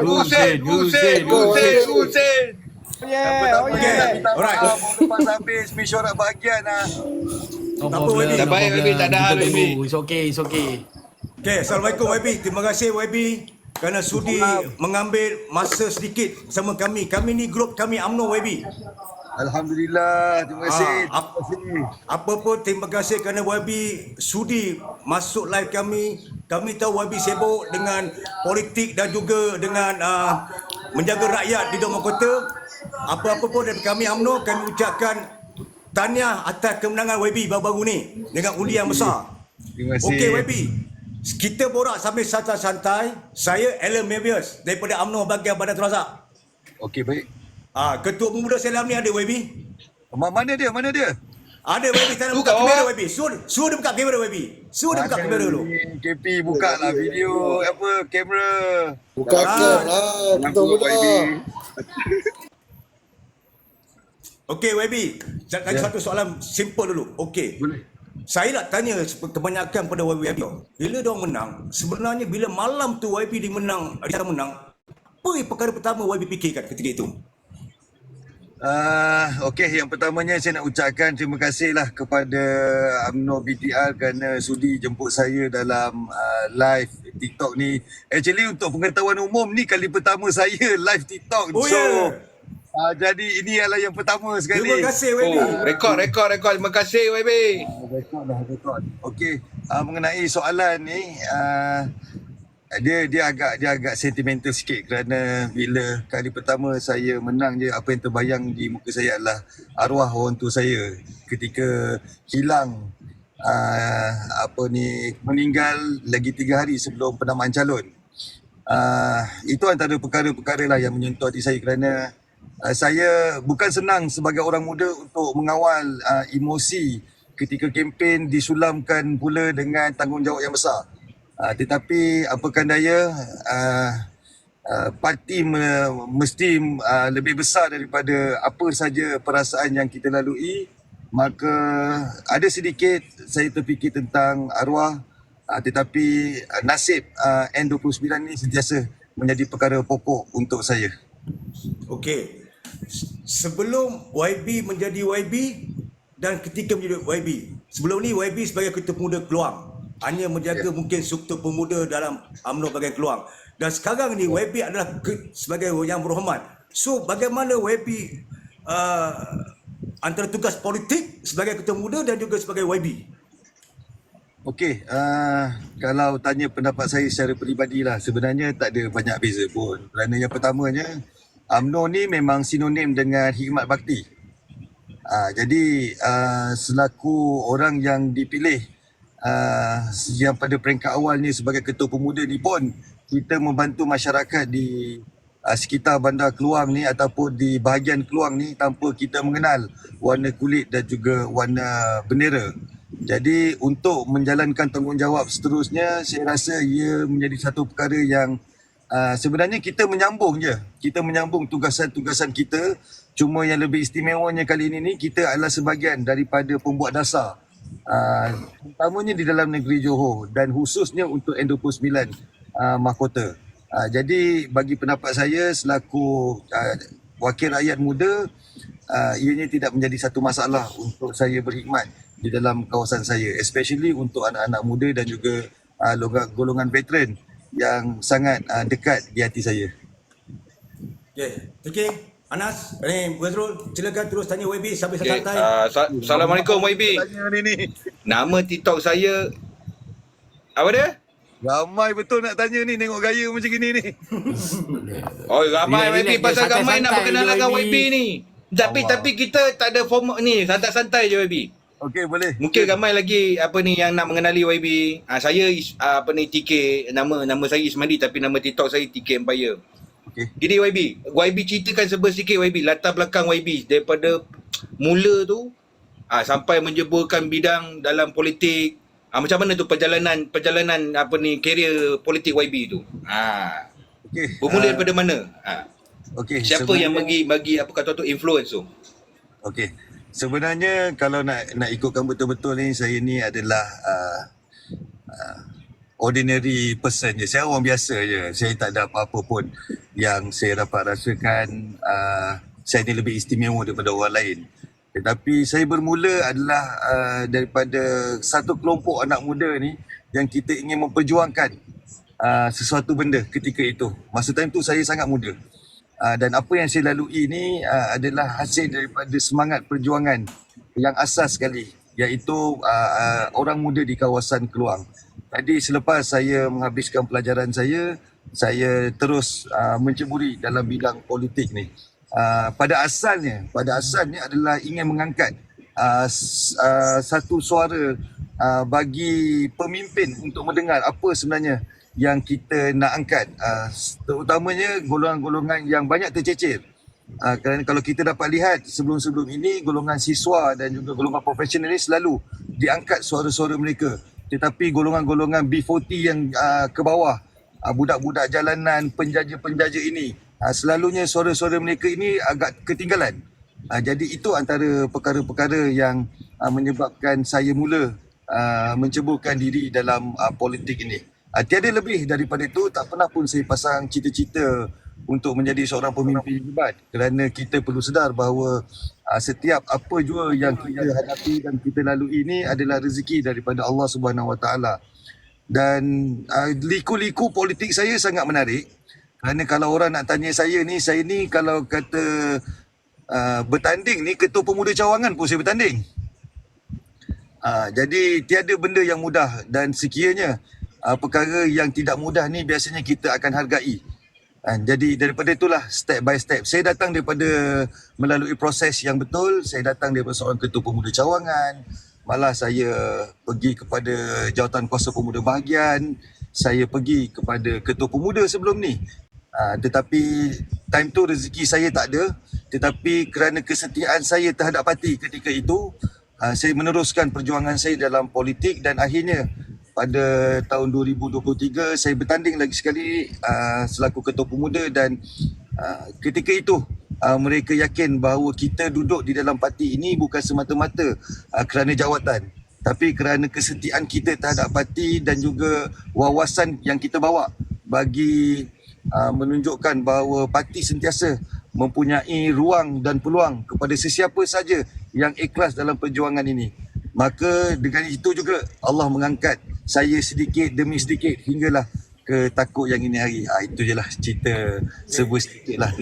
Husin. Yang pertama nak minta Alright. maaf lepas habis mesyuarat bahagian No Tak apa, problem, YB. no Tak payah, problem. YB, tak ada Kita hal, tunggu. YB. It's okay. Okay, Assalamualaikum YB. Terima kasih YB kerana sudi mengambil masa sedikit sama kami. Kami ni grup kami UMNO YB. Alhamdulillah, terima kasih. Apa pun terima kasih kerana YB sudi masuk live kami. Kami tahu YB sibuk dengan politik dan juga dengan menjaga rakyat di Doma Kota. Apa-apa pun dari kami UMNO, kami ucapkan tahniah atas kemenangan YB baru-baru ni dengan undi yang besar. Terima kasih. Okey YB, kita borak sambil santai-santai. Saya Alan Mevius daripada UMNO bahagian Bandar Terazak. Okey, baik. Ketua Pemuda Selam ni ada YB? Mana dia? Ada YB, tak nak buka Buka kamera awak. YB. Suruh dia buka kamera YB. Suruh dia buka kamera dulu. KP buka lah video kamera. Bukan cam lah, kita muda. Okey YB, saya tanya satu soalan simple dulu. Okey. Boleh. Saya nak tanya kebanyakan pada YB. Bila dia menang, sebenarnya bila malam tu YB dia menang, apa perkara pertama YB fikirkan ketika itu? Okey, yang pertamanya saya nak ucapkan terima kasihlah kepada UMNO BTR kerana sudi jemput saya dalam live TikTok ni. Actually untuk pengetahuan umum ni kali pertama saya live TikTok. Oh ya. Jadi ini adalah yang pertama sekali. Terima kasih YB. Rekod. Terima kasih, YB. Rekod. Okey, mengenai soalan ni dia agak sentimental sikit kerana bila kali pertama saya menang je, apa yang terbayang di muka saya adalah arwah orang tua saya ketika hilang meninggal lagi 3 hari sebelum penamaan calon. Itu antara perkara-perkara lah yang menyentuh hati saya kerana saya bukan senang sebagai orang muda untuk mengawal emosi ketika kempen disulamkan pula dengan tanggungjawab yang besar. Tetapi apakan daya, parti mesti lebih besar daripada apa saja perasaan yang kita lalui. Maka ada sedikit saya terfikir tentang arwah, tetapi nasib N29 ni sentiasa menjadi perkara pokok untuk saya. Okey. Sebelum YB menjadi YB dan ketika menjadi YB, sebelum ni YB sebagai Ketua Pemuda Keluang, hanya menjaga mungkin struktur pemuda dalam UMNO bahagian Keluang. Dan sekarang ni YB adalah sebagai yang berhormat. So bagaimana YB antara tugas politik sebagai Ketua Pemuda dan juga sebagai YB? Okey, kalau tanya pendapat saya secara peribadi lah, sebenarnya tak ada banyak beza pun. Kerana yang pertamanya, UMNO ni memang sinonim dengan khidmat bakti. Jadi selaku orang yang dipilih yang pada peringkat awal ni sebagai Ketua Pemuda ni pun, kita membantu masyarakat di sekitar Bandar Keluang ni ataupun di bahagian Keluang ni tanpa kita mengenal warna kulit dan juga warna bendera. Jadi untuk menjalankan tanggungjawab seterusnya, saya rasa ia menjadi satu perkara yang sebenarnya kita menyambung je. Kita menyambung tugasan-tugasan kita. Cuma yang lebih istimewanya kali ini kita adalah sebahagian daripada pembuat dasar. Terutamanya di dalam negeri Johor dan khususnya untuk N29 mahkota. Jadi bagi pendapat saya selaku wakil rakyat muda, ianya tidak menjadi satu masalah untuk saya berkhidmat di dalam kawasan saya, especially untuk anak-anak muda dan juga golongan veteran yang sangat dekat di hati saya. Okey, Anas, Wazrul, silakan terus tanya YB sambil Okay. santai. Assalamualaikum, YB. Tanya ni. Nama TikTok saya apa dia? Ramai betul nak tanya ni, tengok gaya macam gini ni. Oh, ramai Relax, YB. relax, Pasal santai-santai ramai nak berkenalan je, YB ni. Tapi kita tak ada format ni, santai-santai je YB. Okey, boleh. Mungkin ramai lagi yang nak mengenali YB. Saya TK, nama saya Ismadi tapi nama TikTok saya TK Empire. Okey. Gini YB ceritakan sedikit YB latar belakang YB daripada mula tu sampai menjeburkan bidang dalam politik. Macam mana tu perjalanan karier politik YB tu. Okey. Bermula daripada mana? Okey. Siapa yang bagi apa kata tu influence tu? Okey. Sebenarnya kalau nak ikutkan betul-betul ni, saya ni adalah ordinary person je. Saya orang biasa je. Saya tak ada apa-apa pun yang saya dapat rasakan saya ni lebih istimewa daripada orang lain. Tetapi saya bermula adalah daripada satu kelompok anak muda ni yang kita ingin memperjuangkan sesuatu benda ketika itu. Masa time tu saya sangat muda. Dan apa yang saya lalui ni adalah hasil daripada semangat perjuangan yang asas sekali, iaitu orang muda di kawasan Keluang. Tadi selepas saya menghabiskan pelajaran saya terus menceburi dalam bidang politik ni. Pada asalnya adalah ingin mengangkat satu suara bagi pemimpin untuk mendengar apa sebenarnya yang kita nak angkat, terutamanya golongan-golongan yang banyak tercecer. Kerana kalau kita dapat lihat sebelum-sebelum ini, golongan siswa dan juga golongan profesional ini selalu diangkat suara-suara mereka. Tetapi golongan-golongan B40 yang ke bawah, budak-budak jalanan, penjaja-penjaja ini, selalunya suara-suara mereka ini agak ketinggalan. Jadi itu antara perkara-perkara yang menyebabkan saya mula menceburkan diri dalam politik ini. Tiada lebih daripada itu, tak pernah pun saya pasang cita-cita untuk menjadi seorang pemimpin hebat, kerana kita perlu sedar bahawa setiap apa jua yang kita hadapi dan kita lalui ini adalah rezeki daripada Allah Subhanahu Wa Taala. Dan liku-liku politik saya sangat menarik, kerana kalau orang nak tanya saya ni kalau kata bertanding ni, Ketua Pemuda Cawangan pun saya bertanding. Jadi tiada benda yang mudah, dan sekiranya perkara yang tidak mudah ni biasanya kita akan hargai. Jadi daripada itulah step by step. Saya datang daripada melalui proses yang betul. Saya datang daripada seorang Ketua Pemuda Cawangan. Malah saya pergi kepada Jawatan Kuasa Pemuda Bahagian. Saya pergi kepada Ketua Pemuda sebelum ni. Tetapi time tu rezeki saya tak ada. Tetapi kerana kesetiaan saya terhadap parti ketika itu, saya meneruskan perjuangan saya dalam politik, dan akhirnya pada tahun 2023 saya bertanding lagi sekali selaku Ketua Pemuda, dan ketika itu mereka yakin bahawa kita duduk di dalam parti ini bukan semata-mata kerana jawatan, tapi kerana kesetiaan kita terhadap parti dan juga wawasan yang kita bawa bagi menunjukkan bahawa parti sentiasa mempunyai ruang dan peluang kepada sesiapa saja yang ikhlas dalam perjuangan ini. Maka dengan itu juga Allah mengangkat saya sedikit demi sedikit hinggalah ke Takuk yang ini hari. Itu je lah cerita serba sedikit lah.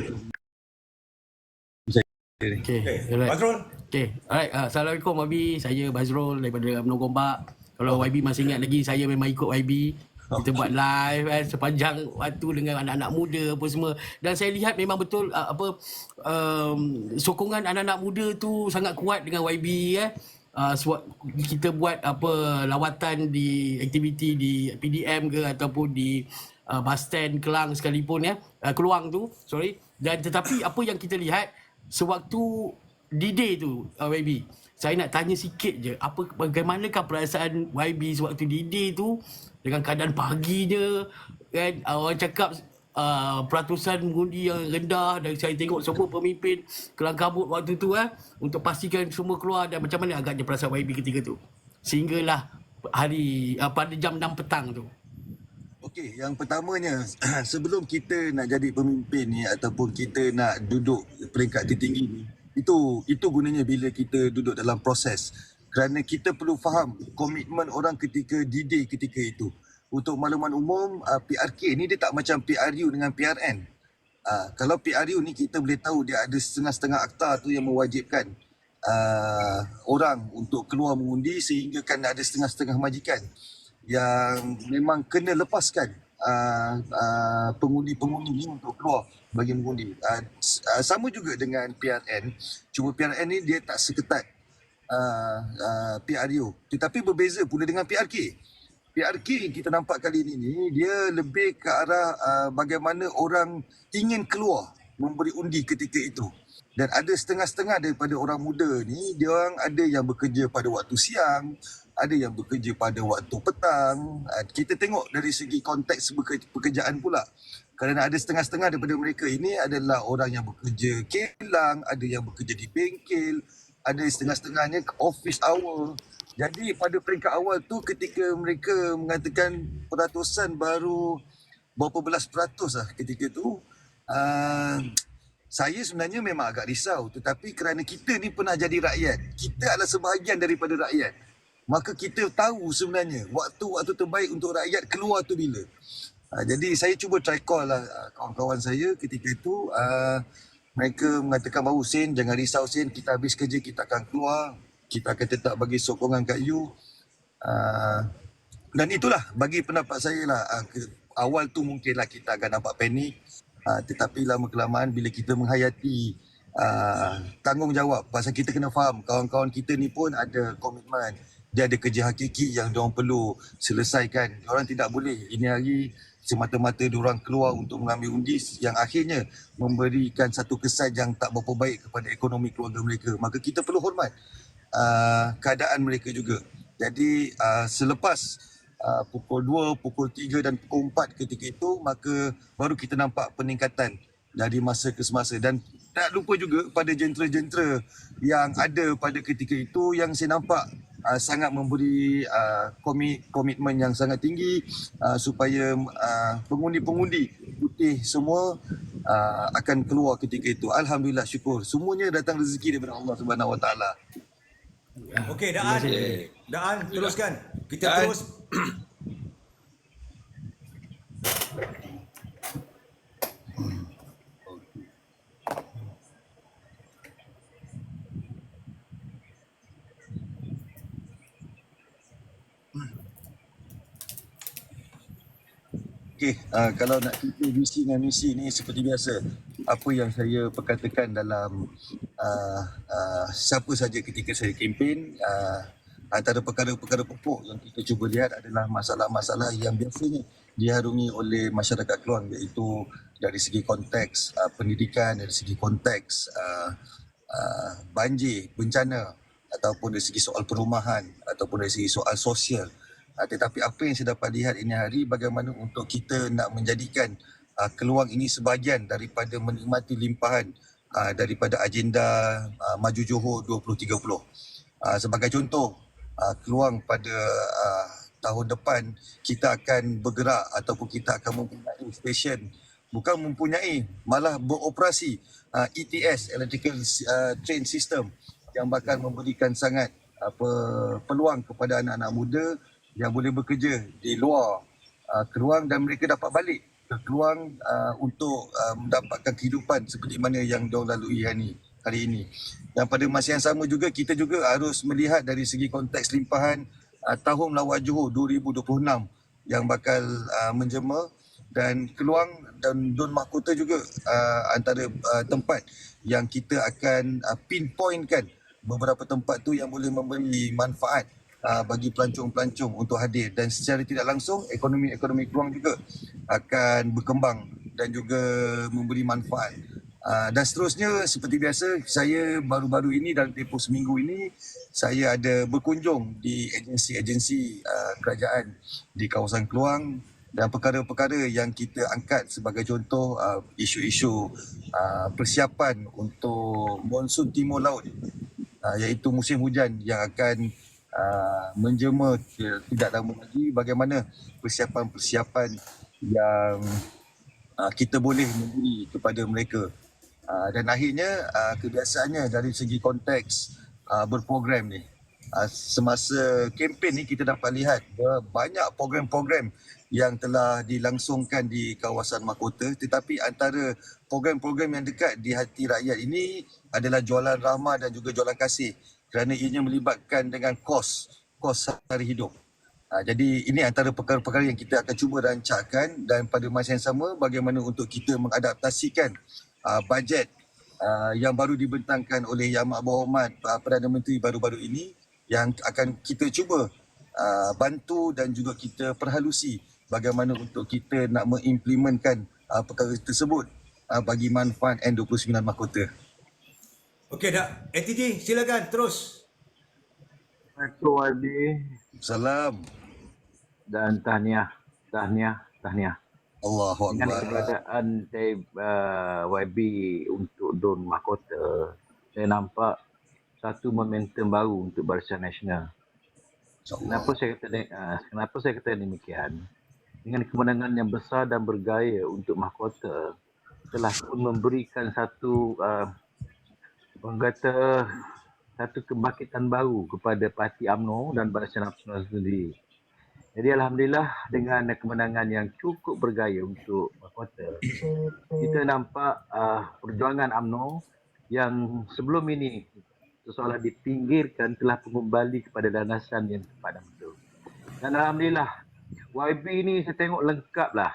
Okay, alright. Bazrul. Okay, alright. Assalamualaikum YB. Saya Bazrul daripada UMNO Gombak. Kalau YB masih ingat lagi, saya memang ikut YB. Kita buat live sepanjang waktu dengan anak-anak muda apa semua. Dan saya lihat memang betul sokongan anak-anak muda tu sangat kuat dengan YB. Kita buat lawatan di aktiviti di PDM ke ataupun di bus stand Kelang sekalipun Keluang tu, sorry. Dan tetapi apa yang kita lihat sewaktu D-Day tu, YB, saya nak tanya sikit je, bagaimanakah perasaan YB sewaktu D-Day tu dengan keadaan paginya kan, orang cakap peratusan mengundi yang rendah, dan saya tengok semua pemimpin kelang kabut waktu tu untuk pastikan semua keluar, dan macam mana agaknya perasaan YB ketika tu sehinggalah hari pada jam 6 petang tu. Okey, yang pertamanya sebelum kita nak jadi pemimpin ni ataupun kita nak duduk peringkat tertinggi ni, itu gunanya bila kita duduk dalam proses. Kerana kita perlu faham komitmen orang ketika D-Day ketika itu. Untuk makluman umum, PRK ni dia tak macam PRU dengan PRN. Kalau PRU ni kita boleh tahu dia ada setengah-setengah akta tu yang mewajibkan orang untuk keluar mengundi, sehingga kan ada setengah-setengah majikan yang memang kena lepaskan pengundi-pengundi ni untuk keluar bagi mengundi. Sama juga dengan PRN, cuma PRN ni dia tak seketat PRU, tetapi berbeza pula dengan PRK. PRK kita nampak kali ini dia lebih ke arah bagaimana orang ingin keluar memberi undi ketika itu. Dan ada setengah-setengah daripada orang muda ni, dia orang ada yang bekerja pada waktu siang, ada yang bekerja pada waktu petang. Kita tengok dari segi konteks pekerjaan pula. Kerana ada setengah-setengah daripada mereka ini adalah orang yang bekerja kilang, ada yang bekerja di bengkel, ada setengah-setengahnya office hour. Jadi pada peringkat awal tu ketika mereka mengatakan peratusan baru berapa belas peratus lah ketika tu, uh, saya sebenarnya memang agak risau, tetapi kerana kita ni pernah jadi rakyat, kita adalah sebahagian daripada rakyat, maka kita tahu sebenarnya waktu-waktu terbaik untuk rakyat keluar tu bila. Jadi saya cuba try call lah kawan-kawan saya ketika itu. Mereka mengatakan bahawa Sen, jangan risau Sen, kita habis kerja kita akan keluar, kita akan tetap bagi sokongan kat you. Dan itulah bagi pendapat saya lah. Awal tu mungkinlah kita akan nampak panik, tetapi lama-kelamaan bila kita menghayati tanggungjawab, pasal kita kena faham kawan-kawan kita ni pun ada komitmen, dia ada kerja hakiki yang diorang perlu selesaikan. Diorang tidak boleh ini hari semata-mata diorang keluar untuk mengambil undi yang akhirnya memberikan satu kesan yang tak berapa baik kepada ekonomi keluarga mereka. Maka kita perlu hormat keadaan mereka juga. Jadi selepas pukul 2, pukul 3 dan pukul 4 ketika itu, maka baru kita nampak peningkatan dari masa ke semasa. Dan tak lupa juga pada jentera-jentera yang ada pada ketika itu yang saya nampak sangat memberi komitmen yang sangat tinggi supaya pengundi-pengundi putih semua akan keluar ketika itu. Alhamdulillah, syukur. Semuanya datang rezeki daripada Allah Subhanahu Wa Taala. Okey, Daan teruskan. Kita Daan. terus. Okey, kalau nak cerita visi dan misi ni seperti biasa, apa yang saya perkatakan dalam siapa saja ketika saya kempen, antara perkara-perkara pokok yang kita cuba lihat adalah masalah-masalah yang biasanya diharungi oleh masyarakat Keluang, iaitu dari segi konteks pendidikan, dari segi konteks banjir, bencana, ataupun dari segi soal perumahan, ataupun dari segi soal sosial. Tetapi apa yang saya dapat lihat ini hari, bagaimana untuk kita nak menjadikan Keluang ini sebahagian daripada menikmati limpahan daripada agenda Maju Johor 2030. Sebagai contoh, Keluang pada tahun depan kita akan bergerak ataupun kita akan mempunyai stesen, bukan mempunyai, malah beroperasi ETS, Electrical Train System, yang bakal memberikan sangat peluang kepada anak-anak muda yang boleh bekerja di luar Keluang dan mereka dapat balik ke Keluang untuk mendapatkan kehidupan seperti mana yang diorang lalui hari ini. Dan pada masa yang sama juga, kita juga harus melihat dari segi konteks limpahan tahun Lawat Johor 2026 yang bakal menjema, dan Keluang dan Dun Mahkota juga antara tempat yang kita akan pinpointkan beberapa tempat tu yang boleh memberi manfaat bagi pelancong-pelancong untuk hadir, dan secara tidak langsung ekonomi Keluang juga akan berkembang dan juga memberi manfaat. Dan seterusnya seperti biasa, saya baru-baru ini dalam tempoh seminggu ini saya ada berkunjung di agensi-agensi kerajaan di kawasan Keluang, dan perkara-perkara yang kita angkat sebagai contoh isu-isu persiapan untuk monsun timur laut, iaitu musim hujan yang akan menjema tidak lama lagi. Bagaimana persiapan-persiapan yang kita boleh memberi kepada mereka, dan akhirnya kebiasaannya dari segi konteks berprogram ni, semasa kempen ni kita dapat lihat banyak program-program yang telah dilangsungkan di kawasan mahkota, tetapi antara program-program yang dekat di hati rakyat ini adalah jualan rahmah dan juga jualan kasih, kerana ianya melibatkan dengan kos hari hidup. Jadi ini antara perkara-perkara yang kita akan cuba rancangkan, dan pada masa yang sama bagaimana untuk kita mengadaptasikan bajet yang baru dibentangkan oleh Yang Amat Berhormat Perdana Menteri baru-baru ini, yang akan kita cuba bantu dan juga kita perhalusi bagaimana untuk kita nak mengimplementkan perkara tersebut bagi manfaat N29 Mahkota. Okey, ATG silakan terus. Assalamualaikum YB Salam. dan tahniah. Allahu Dengan Akbar. keberadaan YB untuk Dun Mahkota, saya nampak satu momentum baru untuk Barisan Nasional. Kenapa saya kata demikian? Dengan kemenangan yang besar dan bergaya untuk mahkota telah pun memberikan satu orang kata satu kebangkitan baru kepada parti UMNO dan Barisan Nasional sendiri. Jadi alhamdulillah dengan kemenangan yang cukup bergaya untuk mahkota, kita nampak perjuangan UMNO yang sebelum ini seolah dipinggirkan telah kembali kepada landasan yang tepat dan betul. Dan alhamdulillah YB ni saya tengok lengkap lah.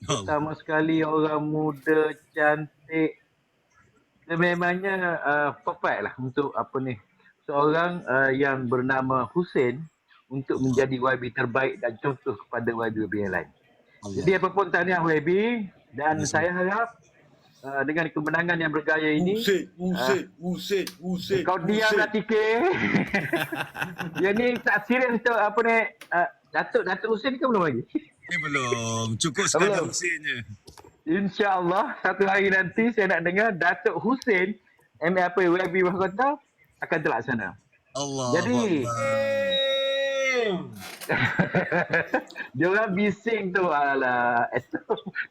Pertama sekali orang muda, cantik. Dia memangnya perfect lah untuk seorang yang bernama Hussein untuk menjadi YB terbaik dan contoh kepada YB yang lain. Jadi apapun tahniah YB dan saya harap dengan kemenangan yang bergaya ini Usit. kau diamlah TK. Yang ni tak serius tu Datuk Hussein ke belum lagi? Belum. Cukup sekadar Belum. Hussein je. InsyaAllah satu hari nanti saya nak dengar Datuk Hussein YB Mahkota akan terlaksana. Allah. Jadi dia orang bising tu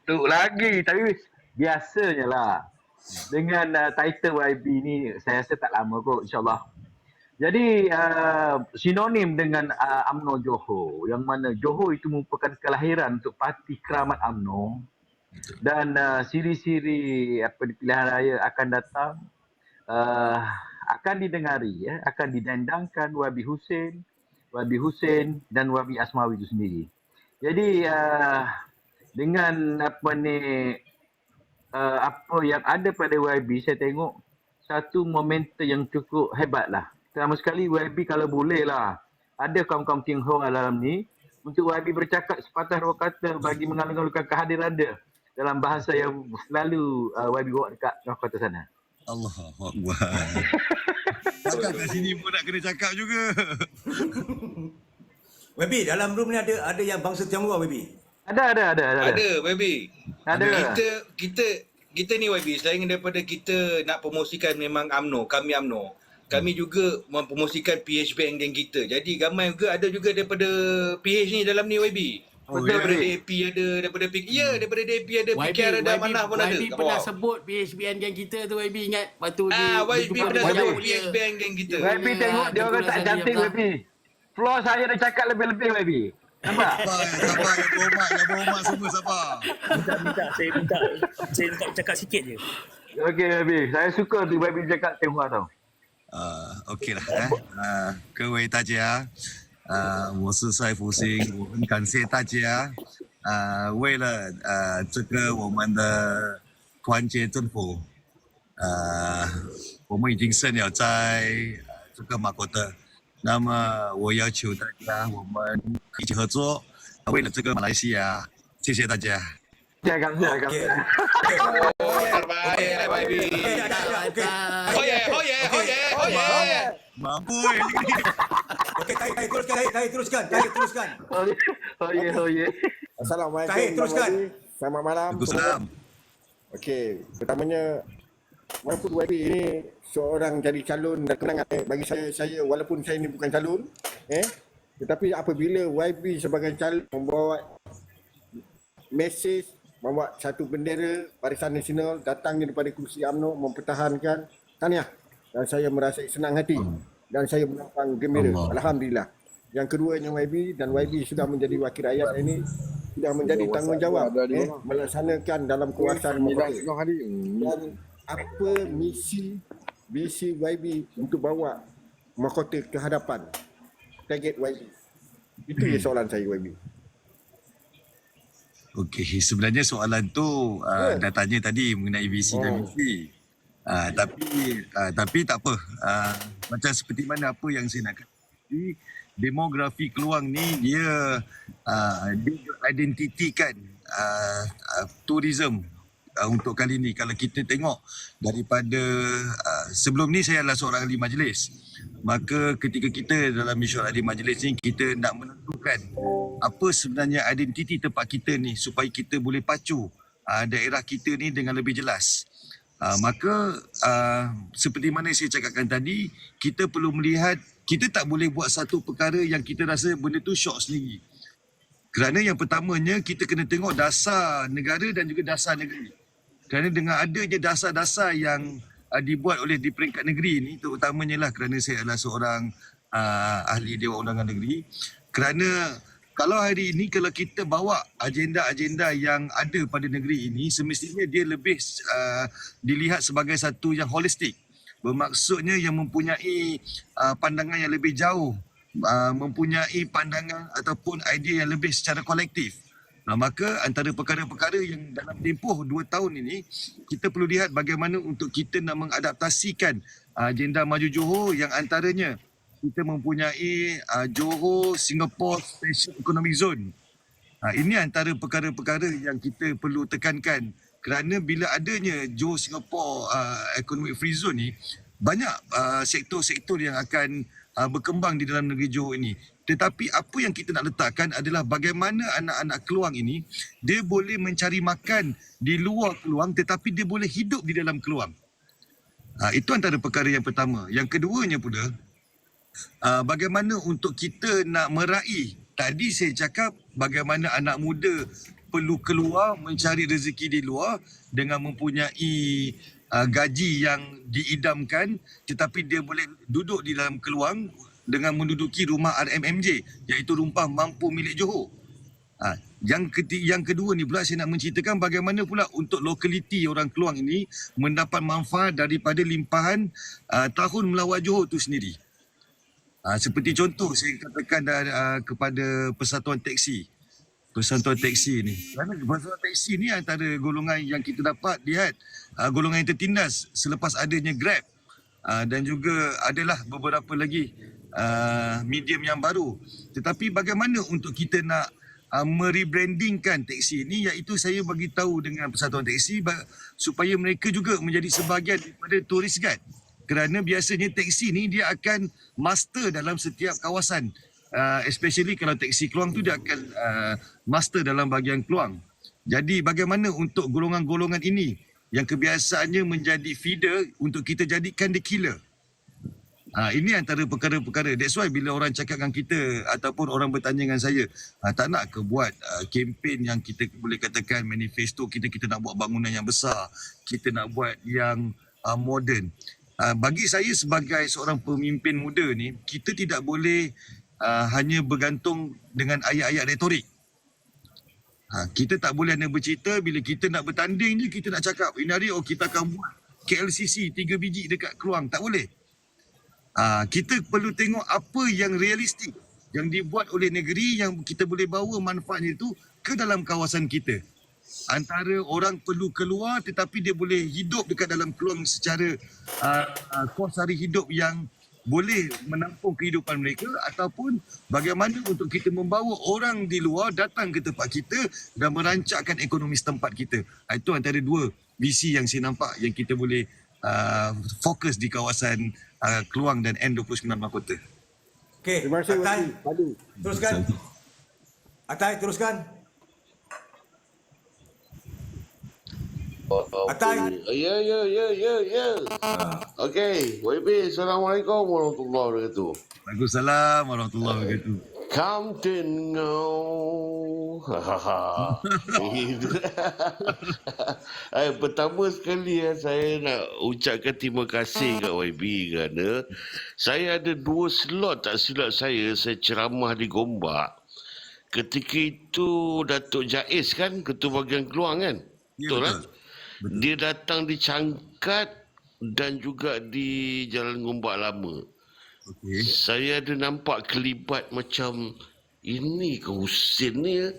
tu lagi tapi biasanya lah dengan title YB ni saya rasa tak lama kot insyaAllah. Jadi sinonim dengan UMNO Johor yang mana Johor itu merupakan kelahiran untuk Parti Keramat UMNO dan siri-siri di pilihan raya akan datang akan didengari akan didendangkan YB Hussein dan YB Asmawi itu sendiri. Jadi dengan apa yang ada pada YB, saya tengok satu momentum yang cukup hebat lah. Pertama sekali YB kalau boleh lah ada kaum-kaum Tionghoa dalam ni untuk YB bercakap sepatah dua kata bagi mengalung-alungkan kehadiran dia dalam bahasa yang selalu YB bawa dekat kota sana. Allahuakbar. Cakap kat sini pun nak kena cakap juga. YB, dalam room ni ada yang bangsa Tionghoa YB? Ada. Ada, baby. Ada. Kita ni YB, selain daripada kita nak promosikan memang UMNO, kami juga mempromosikan PH Bank geng kita. Jadi ramai juga ada juga daripada PH ni dalam ni YB. Daripada DAP ada, daripada PK. Ya, daripada DAP ada, PKR ada, Manah pun ada. YB pernah sebut PHBN geng kita tu YB ingat waktu YB pernah sebut PH Bank geng kita. YB tengok dia orang tak cantik YB. Floor saya dah cakap lebih-lebih YB. Nampak? Sabar, yang berhormat semua sabar. Saya minta cakap sikit je. Okey YB, saya suka tu YB cakap Tionghoa tau. OK 了，各位大家，我是赛福星，我很感谢大家，为了这个我们的团结政府，我们已经胜了在这个马国德，那么我要求大家，我们一起合作，为了这个马来西亚，谢谢大家。Jangan. Terbaik YB. Hoye. Mampu. Okey, Tahir teruskan. Oh ye. Assalamualaikum. Tahir, teruskan. Selamat malam. Waalaikumsalam. Okey, pertamanya walaupun YB ini seorang jadi calon dan kemenangan bagi saya walaupun saya ini bukan calon tetapi apabila YB sebagai calon membawa mesej, membawa satu bendera Barisan Nasional datang daripada kursi UMNO mempertahankan, tahniah, dan saya merasa senang hati dan saya menopang gembira. Alhamdulillah. Yang keduanya YB dan YB sudah menjadi wakil rakyat ini sudah menjadi tanggungjawab melaksanakan dalam kawasan mahkota. Dan apa misi YB untuk bawa mahkota ke hadapan target YB? Itu je soalan saya YB. Okey, sebenarnya soalan tu dah tanya tadi mengenai visi dan misi. Tapi tak apa. Macam seperti mana apa yang saya nak kata. Demografi Keluang ni dia identitikan tourism untuk kali ni. Kalau kita tengok daripada sebelum ni saya adalah seorang ahli majlis. Maka ketika kita dalam mesyuarat ahli majlis ni kita nak menentukan apa sebenarnya identiti tempat kita ni supaya kita boleh pacu daerah kita ni dengan lebih jelas. Maka seperti mana saya cakapkan tadi, kita perlu melihat, kita tak boleh buat satu perkara yang kita rasa benda tu syok sendiri. Kerana yang pertamanya kita kena tengok dasar negara dan juga dasar negeri. Kerana dengan adanya dasar-dasar yang dibuat oleh di peringkat negeri ni, terutamanya lah kerana saya adalah seorang ahli Dewan Undangan Negeri. Kerana kalau hari ini kalau kita bawa agenda-agenda yang ada pada negeri ini, semestinya dia lebih dilihat sebagai satu yang holistik. Bermaksudnya yang mempunyai pandangan yang lebih jauh, mempunyai pandangan ataupun idea yang lebih secara kolektif. Maka antara perkara-perkara yang dalam tempoh 2 tahun ini, kita perlu lihat bagaimana untuk kita nak mengadaptasikan agenda Maju Johor yang antaranya kita mempunyai Johor Singapore Special Economic Zone. Ini antara perkara-perkara yang kita perlu tekankan kerana bila adanya Johor Singapore Economic Free Zone ni, banyak sektor-sektor yang akan berkembang di dalam negeri Johor ini. Tetapi apa yang kita nak letakkan adalah bagaimana anak-anak Keluang ini, dia boleh mencari makan di luar Keluang tetapi dia boleh hidup di dalam Keluang. Itu antara perkara yang pertama. Yang keduanya pula, bagaimana untuk kita nak meraih. Tadi saya cakap bagaimana anak muda perlu keluar mencari rezeki di luar dengan mempunyai gaji yang diidamkan tetapi dia boleh duduk di dalam Keluang dengan menduduki rumah RMMJ iaitu Rumah Mampu Milik Johor. Yang kedua ni pula saya nak menceritakan bagaimana pula untuk lokaliti orang Keluang ini mendapat manfaat daripada limpahan tahun melawat Johor itu sendiri. Seperti contoh saya katakan kepada Persatuan Teksi. Persatuan Teksi ni. Kerana Persatuan Teksi ni antara golongan yang kita dapat lihat golongan yang tertindas selepas adanya Grab. Dan juga adalah beberapa lagi medium yang baru. Tetapi bagaimana untuk kita nak merebrandingkan teksi ini, iaitu saya bagi tahu dengan Persatuan Teksi supaya mereka juga menjadi sebahagian daripada tourist guide. Kerana biasanya teksi ni dia akan master dalam setiap kawasan. Especially kalau teksi Keluang tu dia akan master dalam bahagian Keluang. Jadi bagaimana untuk golongan-golongan ini yang kebiasaannya menjadi feeder untuk kita jadikan dia killer. Ini antara perkara-perkara. That's why bila orang cakap dengan kita ataupun orang bertanya dengan saya, tak nak ke buat kempen yang kita boleh katakan manifesto kita nak buat bangunan yang besar, kita nak buat yang moden. Bagi saya sebagai seorang pemimpin muda ni, kita tidak boleh hanya bergantung dengan ayat-ayat retorik. Kita tak boleh hanya bercerita bila kita nak bertanding je, kita nak cakap ini hari kita akan buat KLCC 3 biji dekat Keluang. Tak boleh. Kita perlu tengok apa yang realistik yang dibuat oleh negeri yang kita boleh bawa manfaatnya itu ke dalam kawasan kita. Antara orang perlu keluar tetapi dia boleh hidup dekat dalam Keluang secara kos hari hidup yang boleh menampung kehidupan mereka, ataupun bagaimana untuk kita membawa orang di luar datang ke tempat kita dan merancangkan ekonomi setempat kita. Itu antara dua visi yang saya nampak yang kita boleh fokus di kawasan Keluang dan N29 Mahkota. Okey, Terima kasih, Atai. Wadi. Teruskan. Atai, teruskan. Atai. Ya. Okey, YB, Assalamualaikum warahmatullahi wabarakatuh. Waalaikumsalam warahmatullahi wabarakatuh. Kamten ngau. Pertama sekali saya nak ucapkan terima kasih kat YB kerana saya ada 2 slot tak silap saya ceramah di Gombak. Ketika itu Datuk Jaiz kan, Ketua Bahagian Keluang kan? Ya, Betul kan? betul. Dia datang di Cangkat dan juga di Jalan Gombak Lama. Okey. Saya ada nampak kelibat macam ini ke Husin ni ya?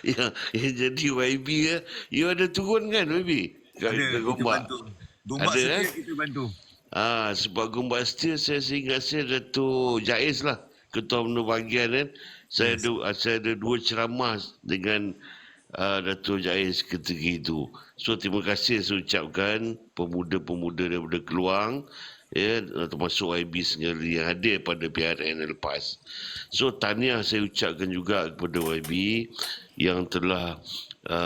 yang jadi YB ya. You ada turun kan YB? Ada, Ke kita Gombak. bantu. Gombak Ada, setia eh? kita bantu. Sebab Gombak Setia saya ingat saya Datuk Jaiz lah, Ketua Menua Bahagian kan. Saya ada 2 ceramah dengan Datuk Jaiz ketika itu. So terima kasih saya ucapkan pemuda-pemuda daripada Keluang, ya, termasuk YB sendiri yang hadir pada PRN lepas. So tahniah saya ucapkan juga kepada YB yang telah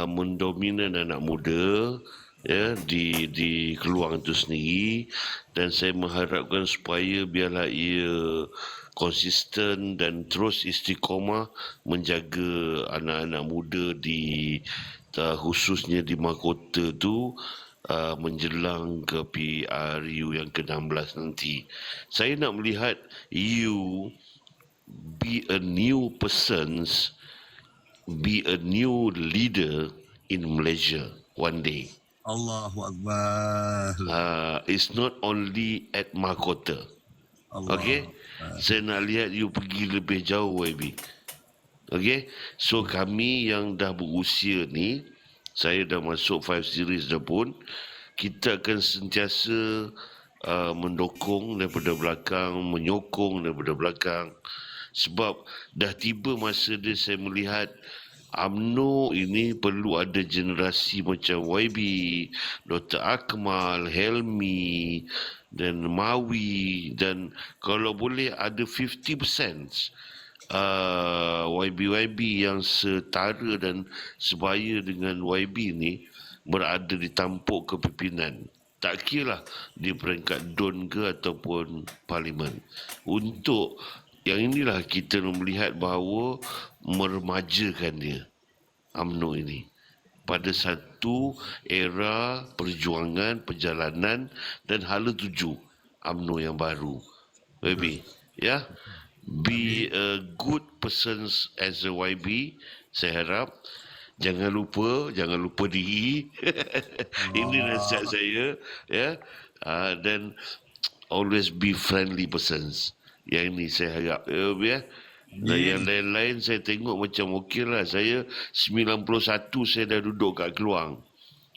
mendominan anak muda ya di Keluang itu sendiri, dan saya mengharapkan supaya biarlah ia konsisten dan terus istiqamah menjaga anak-anak muda di khususnya di mahkota tu menjelang ke PRU yang ke-16 nanti. Saya nak melihat you be a new new leader in Malaysia one day. Allahu Akbar. It's not only at mahkota. Allah. Okay? Saya nak lihat you pergi lebih jauh, YB. Okay? So kami yang dah berusia ni, saya dah masuk 5 series dah pun, kita akan sentiasa mendukung daripada belakang, menyokong daripada belakang. Sebab dah tiba masa dia saya melihat UMNO ini perlu ada generasi macam YB, Dr. Akmal, Helmi dan Mawi, dan kalau boleh ada 50% YB yang setara dan sebaya dengan YB ni berada di tampuk kepimpinan. Tak kira lah di peringkat DUN ke ataupun parlimen. Untuk yang inilah kita melihat bahawa meremajakan dia, UMNO ini, pada satu era perjuangan, perjalanan dan hala tuju UMNO yang baru. YB, ya? Be a good person as a YB, saya harap. Jangan lupa diri. Ini nasihat saya, ya. Dan always be friendly persons. Yang ini saya harap, ya. Dan yang lain-lain saya tengok macam okey lah. Saya 91 saya dah duduk kat Keluang.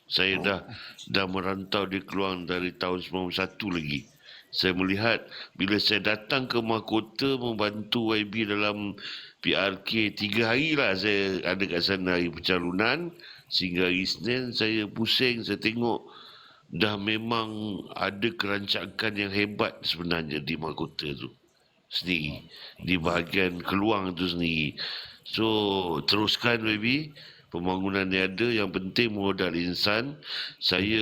Saya dah merantau di Keluang dari tahun 91 lagi. Saya melihat bila saya datang ke mahkota membantu YB dalam PRK 3 hari lah saya ada kat sana, hari pencalonan sehingga hari Isnin saya pusing, saya tengok dah memang ada kerancakan yang hebat sebenarnya di mahkota tu sendiri, di bahagian Keluang tu sendiri. So teruskan YB, pembangunan yang ada, yang penting modal insan. Saya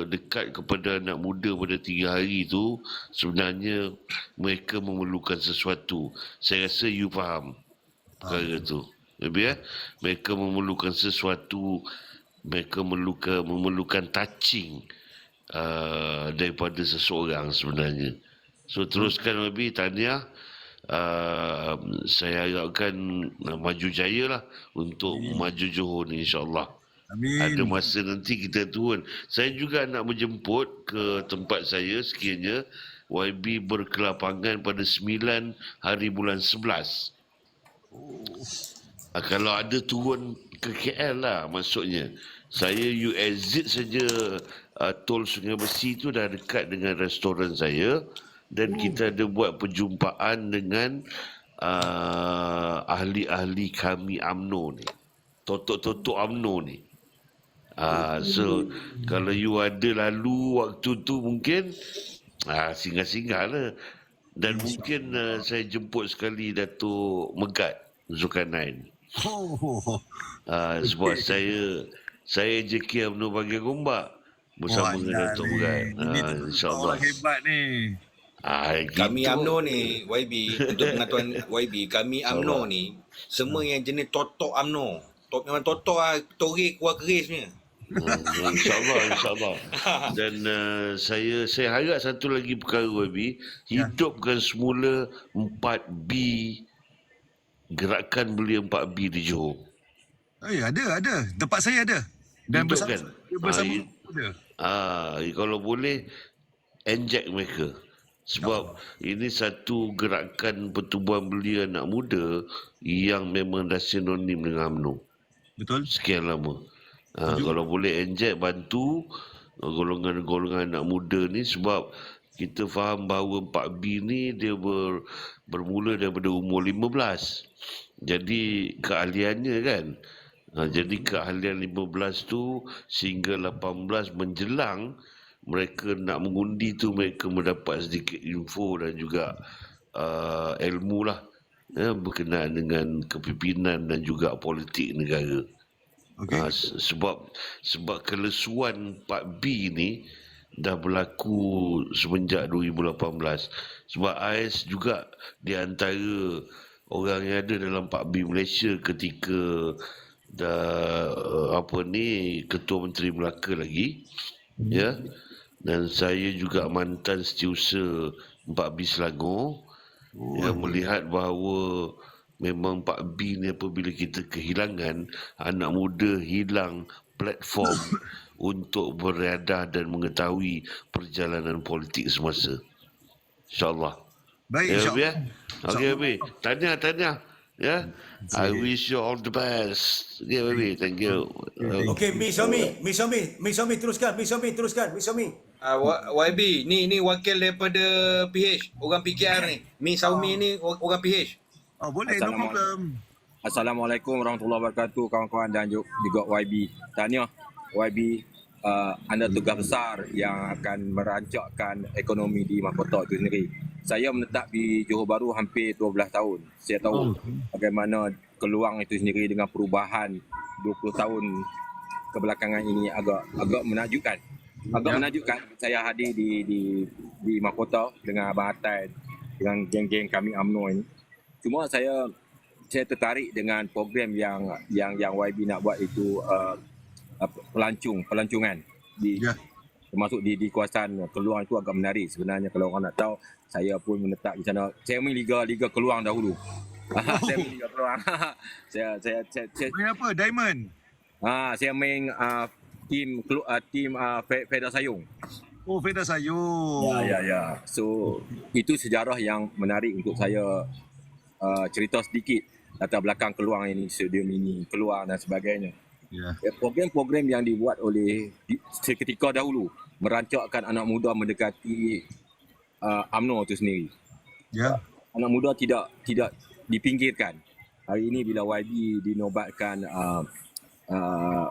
dekat kepada anak muda pada 3 hari tu, sebenarnya mereka memerlukan sesuatu. Saya rasa you faham perkara tu. Ya? Mereka memerlukan sesuatu, mereka memerlukan touching daripada seseorang sebenarnya. So teruskan YB, tahniah. Saya harapkan maju jaya lah untuk maju Johor ni, insyaAllah. Amin. Ada masa nanti kita turun. Saya juga nak menjemput ke tempat saya sekiranya YB berkelapangan pada 9 hari bulan 11. Kalau ada turun ke KL lah maksudnya. Saya you exit saja tol Sungai Besi tu dah dekat dengan restoran saya. Dan kita ada buat perjumpaan dengan ahli-ahli kami UMNO ni. Totok-totok UMNO ni. So, kalau you ada lalu waktu tu mungkin singgah-singgah lah. Dan mungkin saya jemput sekali Datuk Megat Zulkarnain. Sebab saya JK UMNO Bahagian Gombak bersama dengan Datuk Megat. InsyaAllah. Orang hebat ni. Kami UMNO ni, YB, untuk pengetahuan YB, kami UMNO ni, semua yang jenis totok UMNO. Memang totok lah, torik kuah keris punya. InsyaAllah. Dan saya harap satu lagi perkara YB, hidupkan semula 4B, gerakan belia 4B di Johor. Ada. Tempat saya ada. Dan Hidupkan. bersama ada. Kalau boleh, inject mereka. Sebab ini satu gerakan pertubuhan belia anak muda yang memang dah sinonim dengan UMNO. Betul. Sekian lama. Kalau boleh inject, bantu golongan-golongan anak muda ni, sebab kita faham bahawa 4B ni dia bermula daripada umur 15. Jadi keahliannya kan. Jadi keahlian 15 tu sehingga 18 menjelang mereka nak mengundi tu, mereka mendapat sedikit info dan juga ilmu lah berkenaan dengan kepimpinan dan juga politik negara. Okey. Sebab kelesuan Pak B ni dah berlaku semenjak 2018. Sebab AIS juga di antara orang yang ada dalam Pak B Malaysia ketika Ketua Menteri Melaka lagi, ya. Dan saya juga mantan setiausaha Pak B Selangor, yang melihat bahawa memang Pak B ni apabila kita kehilangan, anak muda hilang platform untuk bereadah dan mengetahui perjalanan politik semasa. InsyaAllah. Baik, Ya, Abi, ya? insyaAllah. Okey, Abi. Tanya. Ya. I wish you all the best. Okay, Abi. Thank you. Okey, Miss Omi teruskan. YB, ni wakil daripada PH, orang PKR ni. Mi Saumi ni orang PH. Oh, boleh, no problem. Assalamualaikum warahmatullahi wabarakatuh kawan-kawan dan juga YB. Tahniah YB, anda tugas besar yang akan merancakkan ekonomi di mahkota itu sendiri. Saya menetap di Johor Bahru hampir 12 tahun. Saya tahu bagaimana peluang itu sendiri dengan perubahan 20 tahun kebelakangan ini agak menakjubkan. Menakjubkan saya hadir di mahkota dengan Abang Atai, dengan geng-geng kami UMNO ini. Cuma saya tertarik dengan program yang YB nak buat itu pelancongan termasuk di kawasan Keluang. Itu agak menarik sebenarnya. Kalau orang nak tahu, saya pun menetap di sana. Saya main Liga Keluang dahulu. Saya main Liga Keluang. saya Main apa? Diamond? Saya main tim Feda Sayung. Oh, Feda Sayung. Ya. So itu sejarah yang menarik untuk saya cerita sedikit latar belakang Keluang ini, stadium ini, Keluang dan sebagainya. Program-program yang dibuat oleh seketika dahulu merancakkan anak muda mendekati UMNO itu sendiri. Anak muda tidak dipinggirkan. Hari ini bila YB dinobatkan,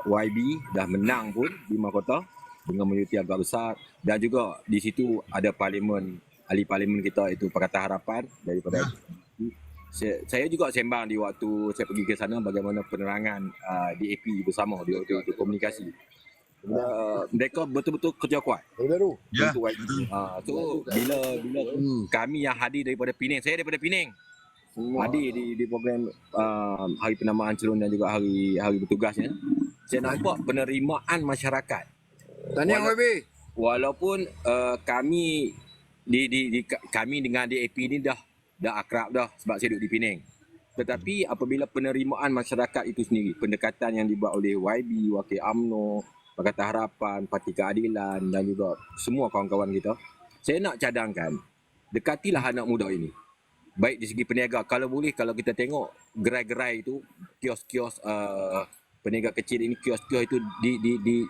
YB dah menang pun di mahkota dengan majoriti agak besar, dan juga di situ ada ahli parlimen kita itu Pakatan Harapan daripada saya juga sembang di waktu saya pergi ke sana bagaimana penerangan DAP bersama di komunikasi. Mereka betul-betul kerja kuat. Untuk YB. So bila kami yang hadir daripada Penang, saya daripada Penang, hadir di program hari penamaan calon dan juga hari bertugasnya, saya nampak penerimaan masyarakat. Tahniah YB. Walaupun kami kami dengan DAP ni dah akrab dah sebab saya duduk di Penang. Tetapi apabila penerimaan masyarakat itu sendiri, pendekatan yang dibuat oleh YB, Wakil UMNO, Pakatan Harapan, Parti Keadilan dan juga semua kawan-kawan kita, saya nak cadangkan, dekatilah anak muda ini. Baik di segi peniaga, kalau boleh, kalau kita tengok gerai-gerai itu, kios-kios peniaga kecil ini, kios-kios itu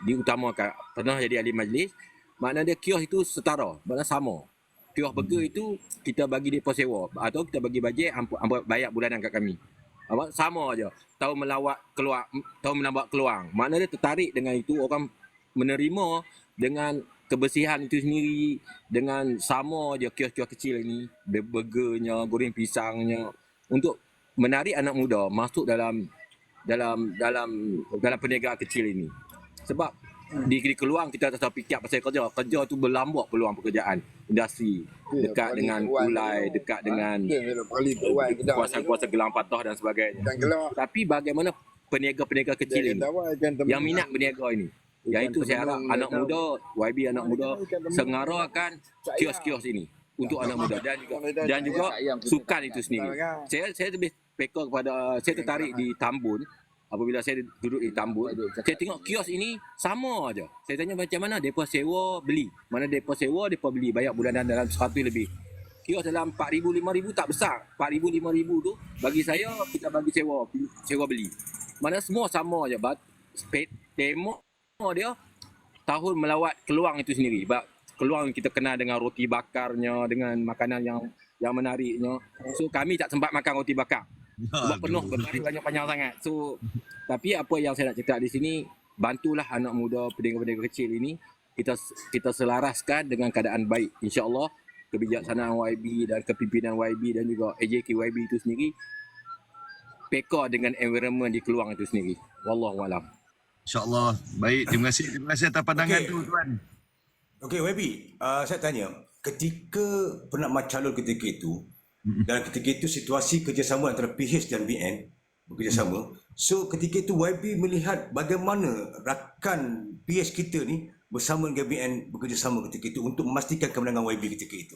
diutamakan. Pernah jadi ahli majlis, maknanya kios itu setara, maknanya sama. Kios burger itu kita bagi depa sewa atau kita bagi bajet bayar bulanan kat kami. Sama aja. Tahu menambah keluang. Maknanya dia tertarik dengan itu, orang menerima dengan kebersihan itu sendiri, dengan sama aja kios-kios kecil ini, burgernya, goreng pisangnya, untuk menarik anak muda masuk dalam perniagaan kecil ini. Sebab di Keluang kita tak fikir pasal kerja tu berlambak peluang pekerjaan industri dekat dengan Ulai, dekat dengan kuasa-kuasa gelang patah dan sebagainya. Tapi bagaimana peniaga-peniaga kecil ini yang minat berniaga ini, yang itu saya harap anak muda, YB anak muda sengarakan kios-kios ini untuk anak muda dan juga sukan itu sendiri. Saya lebih peka kepada, saya tertarik di Tambun. Apabila saya duduk di Tambun, saya tengok kios ini sama aja. Saya tanya macam mana depa sewa beli. Mana depa sewa, depa beli, bayar bulanan dalam 100 lebih. Kios dalam 4,000 5,000 tak besar. 4,000 5,000 tu bagi saya kita bagi sewa beli. Mana semua sama aja. Tengok dia tahun melawat Keluang itu sendiri. Keluang kita kenal dengan roti bakarnya, dengan makanan yang menariknya. So kami tak sempat makan roti bakar. Sebab penuh berbaris panjang sangat. So tapi apa yang saya nak cakap di sini, bantulah anak muda pedagang-pedagang kecil ini, kita selaraskan dengan keadaan baik. InsyaAllah kebijaksanaan YB dan kepimpinan YB dan juga AJK YB itu sendiri peka dengan environment di Keluang itu sendiri. Wallahualam. InsyaAllah. Baik, terima kasih atas pandangan Okey. tu tuan. Okey, YB, saya tanya, ketika penakmat calon ketika itu, dan ketika itu situasi kerjasama antara PH dan BN bekerjasama, so ketika itu YB melihat bagaimana rakan PH kita ni bersama dengan BN bekerjasama ketika itu untuk memastikan kemenangan YB ketika itu.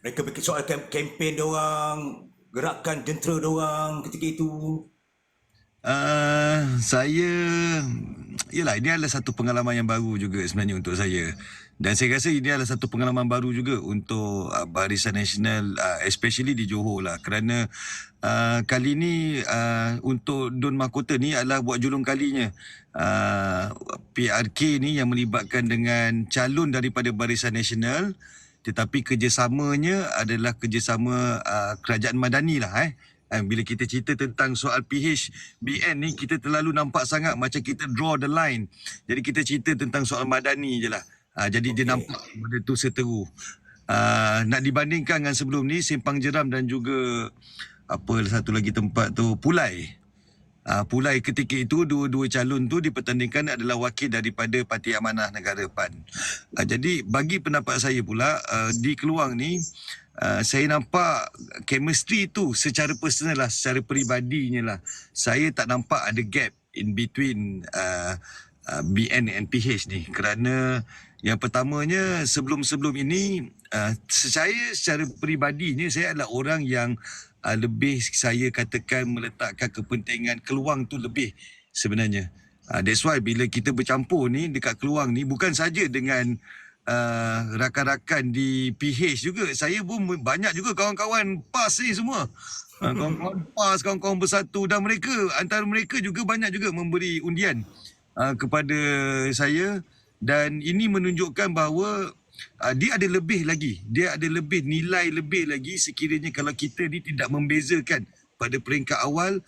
Mereka bikin soal kempen diorang, gerakan jentera diorang ketika itu. Saya Yelah, ini adalah satu pengalaman yang baru juga sebenarnya untuk saya. Dan saya rasa ini adalah satu pengalaman baru juga untuk Barisan Nasional, especially di Johor lah. Kerana kali ni untuk Dun Mahkota ni adalah buat julung kalinya. PRK ni yang melibatkan dengan calon daripada Barisan Nasional, tetapi kerjasamanya adalah kerjasama kerajaan madani lah. Bila kita cerita tentang soal PHBN ni, kita terlalu nampak sangat macam kita draw the line. Jadi kita cerita tentang soal madani je lah. Jadi dia nampak benda tu seteru. Nak dibandingkan dengan sebelum ni, Simpang Jeram dan juga apa satu lagi tempat tu, Pulai. Pulai ketika itu dua-dua calon tu dipertandingkan adalah wakil daripada Parti Amanah Negara PAN. Jadi bagi pendapat saya pula, di Keluang ni saya nampak chemistry tu secara personal lah, secara peribadinya lah. Saya tak nampak ada gap in between BN and PH ni. Kerana yang pertamanya, sebelum-sebelum ini, saya secara peribadinya, saya adalah orang yang lebih, saya katakan, meletakkan kepentingan Keluang tu lebih sebenarnya. That's why bila kita bercampur ni dekat Keluang ni, bukan saja dengan rakan-rakan di PH juga, saya pun banyak juga kawan-kawan PAS ni semua. Kawan-kawan PAS, kawan-kawan bersatu, dan mereka, antara mereka juga banyak juga memberi undian kepada saya. Dan ini menunjukkan bahawa dia ada lebih lagi, dia ada lebih nilai lebih lagi sekiranya kalau kita ni tidak membezakan pada peringkat awal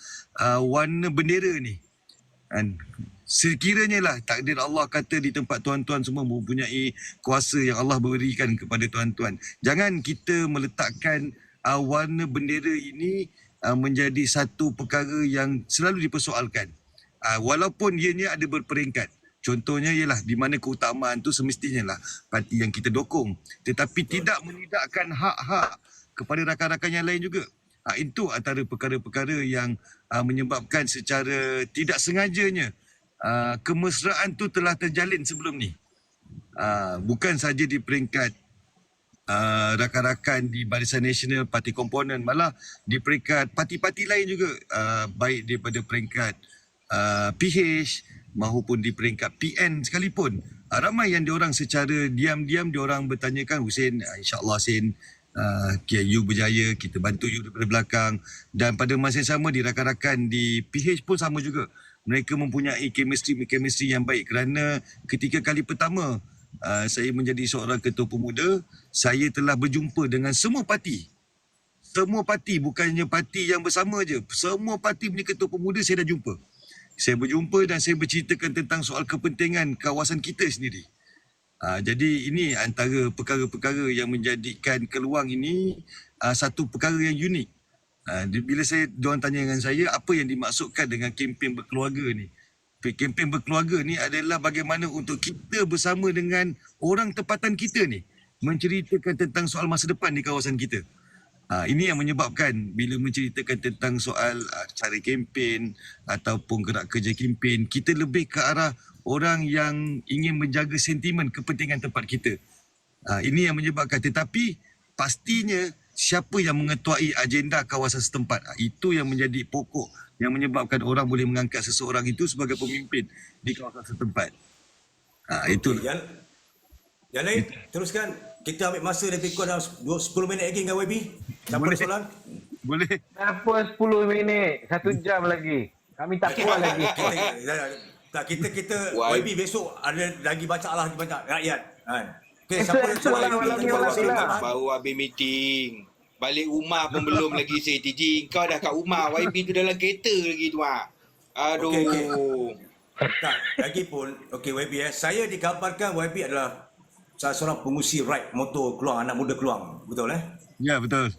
warna bendera ni. Sekiranya lah takdir Allah kata di tempat tuan-tuan semua mempunyai kuasa yang Allah berikan kepada tuan-tuan, jangan kita meletakkan warna bendera ini menjadi satu perkara yang selalu dipersoalkan, walaupun ianya ada berperingkat. Contohnya ialah di mana keutamaan tu semestinya lah parti yang kita dokong, tetapi tidak menidakkan hak-hak kepada rakan-rakan yang lain juga. Itu antara perkara-perkara yang menyebabkan secara tidak sengajanya kemesraan tu telah terjalin sebelum ni. Bukan saja di peringkat rakan-rakan di Barisan Nasional, parti komponen, malah di peringkat parti-parti lain juga, baik daripada peringkat PH maupun di peringkat PN sekalipun. Ramai yang diorang secara diam-diam diorang bertanyakan, Hussein, insyaAllah Hussein, you berjaya, kita bantu you daripada belakang. Dan pada masa yang sama di rakan-rakan di PH pun sama juga. Mereka mempunyai chemistry yang baik, kerana ketika kali pertama saya menjadi seorang ketua pemuda, saya telah berjumpa dengan semua parti. Semua parti, bukannya parti yang bersama je. Semua parti punya ketua pemuda saya dah jumpa. Saya berjumpa dan saya berceritakan tentang soal kepentingan kawasan kita sendiri. Jadi ini antara perkara-perkara yang menjadikan Keluang ini satu perkara yang unik. Bila diorang tanya dengan saya, apa yang dimaksudkan dengan kempen berkeluarga ni? Kempen berkeluarga ni adalah bagaimana untuk kita bersama dengan orang tempatan kita ni menceritakan tentang soal masa depan di kawasan kita. Ini yang menyebabkan bila menceritakan tentang soal cara kempen ataupun gerak kerja kempen, kita lebih ke arah orang yang ingin menjaga sentimen kepentingan tempat kita. Ini yang menyebabkan, tetapi pastinya siapa yang mengetuai agenda kawasan setempat, itu yang menjadi pokok yang menyebabkan orang boleh mengangkat seseorang itu sebagai pemimpin di kawasan setempat. Itu. Yang lain, teruskan. Kita ambil masa lebih kurang 10 minit lagi dengan YB. Siapa ada soalan? Boleh. Apa 10 minit? 1 jam lagi. Kami tak kuat lagi. Kita YB besok ada lagi banyak rakyat. Okey, siapa ada soalan? Baru habis meeting. Balik rumah pun belum lagi saya TG. Kau dah kat rumah, YB tu dalam kereta lagi tu. Aduh. Okay. Tak, lagi pun, YB saya dikabarkan YB adalah salah seorang pengusi ride motor Keluang, anak muda Keluang. Betul Ya, betul.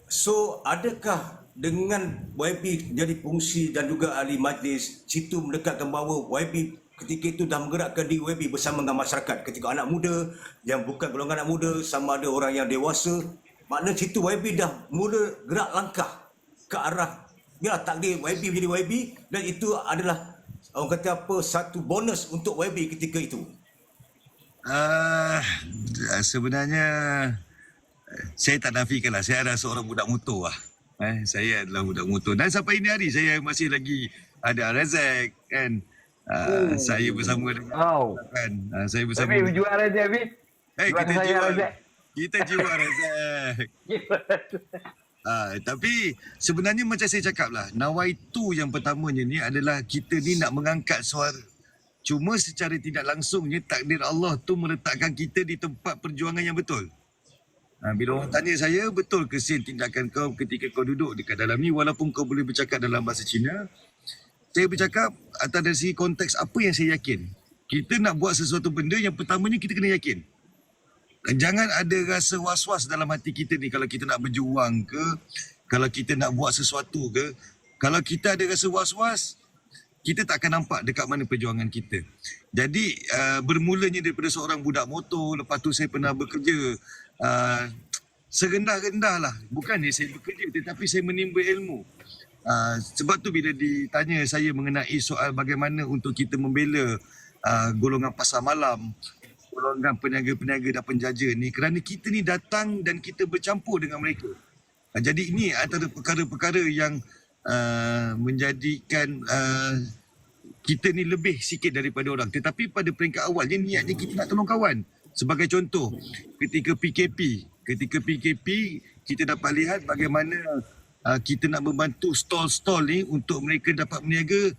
So, adakah dengan YB jadi fungsi dan juga ahli majlis, situ mendekatkan bahawa YB ketika itu dah menggerakkan diri YB bersama dengan masyarakat. Ketika anak muda yang bukan golongan anak muda, sama ada orang yang dewasa, maknanya situ YB dah mula gerak langkah ke arah ya takdir YB menjadi YB, dan itu adalah orang kata apa, satu bonus untuk YB ketika itu. Sebenarnya saya tak nafikan lah, saya adalah seorang budak motor lah. Saya adalah budak motor dan sampai ini hari saya masih lagi ada Razak kan. Saya bersama dengan kan. Saya bersama. Tapi jual Razak Habib. Kita jual. Kita jual Razak. Tapi sebenarnya macam saya cakap lah, nawaitu yang pertamanya ni adalah kita ni nak mengangkat suara. Cuma secara tidak langsungnya takdir Allah tu meletakkan kita di tempat perjuangan yang betul. Bila orang tanya saya, betul ke Sin tindakan kau ketika kau duduk dekat dalam ni walaupun kau boleh bercakap dalam bahasa Cina? Saya bercakap atas dari segi konteks apa yang saya yakin. Kita nak buat sesuatu benda, yang pertamanya kita kena yakin. Jangan ada rasa was-was dalam hati kita ni kalau kita nak berjuang ke, kalau kita nak buat sesuatu ke. Kalau kita ada rasa was-was, kita tak akan nampak dekat mana perjuangan kita. Jadi bermulanya daripada seorang budak motor, lepas tu saya pernah bekerja serendah-rendah lah. Bukan saya bekerja tetapi saya menimba ilmu. Sebab tu bila ditanya saya mengenai soal bagaimana untuk kita membela golongan pasar malam, golongan peniaga-peniaga dan penjaja ni, kerana kita ni datang dan kita bercampur dengan mereka. Jadi ini antara perkara-perkara yang menjadikan kita ni lebih sikit daripada orang. Tetapi pada peringkat awalnya niatnya kita nak tolong kawan. Sebagai contoh, ketika PKP kita dapat lihat bagaimana kita nak membantu stall-stall ni untuk mereka dapat berniaga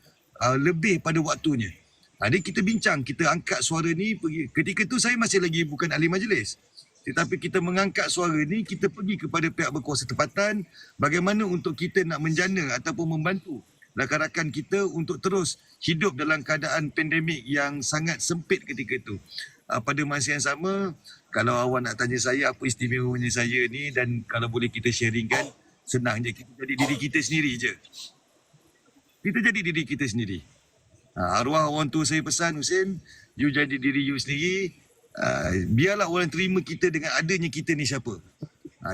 lebih pada waktunya. Jadi kita bincang, kita angkat suara ni pergi. Ketika tu saya masih lagi bukan ahli majlis. Tetapi kita mengangkat suara ni, kita pergi kepada pihak berkuasa tempatan bagaimana untuk kita nak menjana ataupun membantu rakan-rakan kita untuk terus hidup dalam keadaan pandemik yang sangat sempit ketika itu. Pada masa yang sama, kalau awak nak tanya saya apa istimewanya saya ni, dan kalau boleh kita sharingkan, senang je, kita jadi diri kita sendiri je. Kita jadi diri kita sendiri. Arwah orang tua saya pesan, Husin, you jadi diri you sendiri. Biarlah orang terima kita dengan adanya kita ni siapa.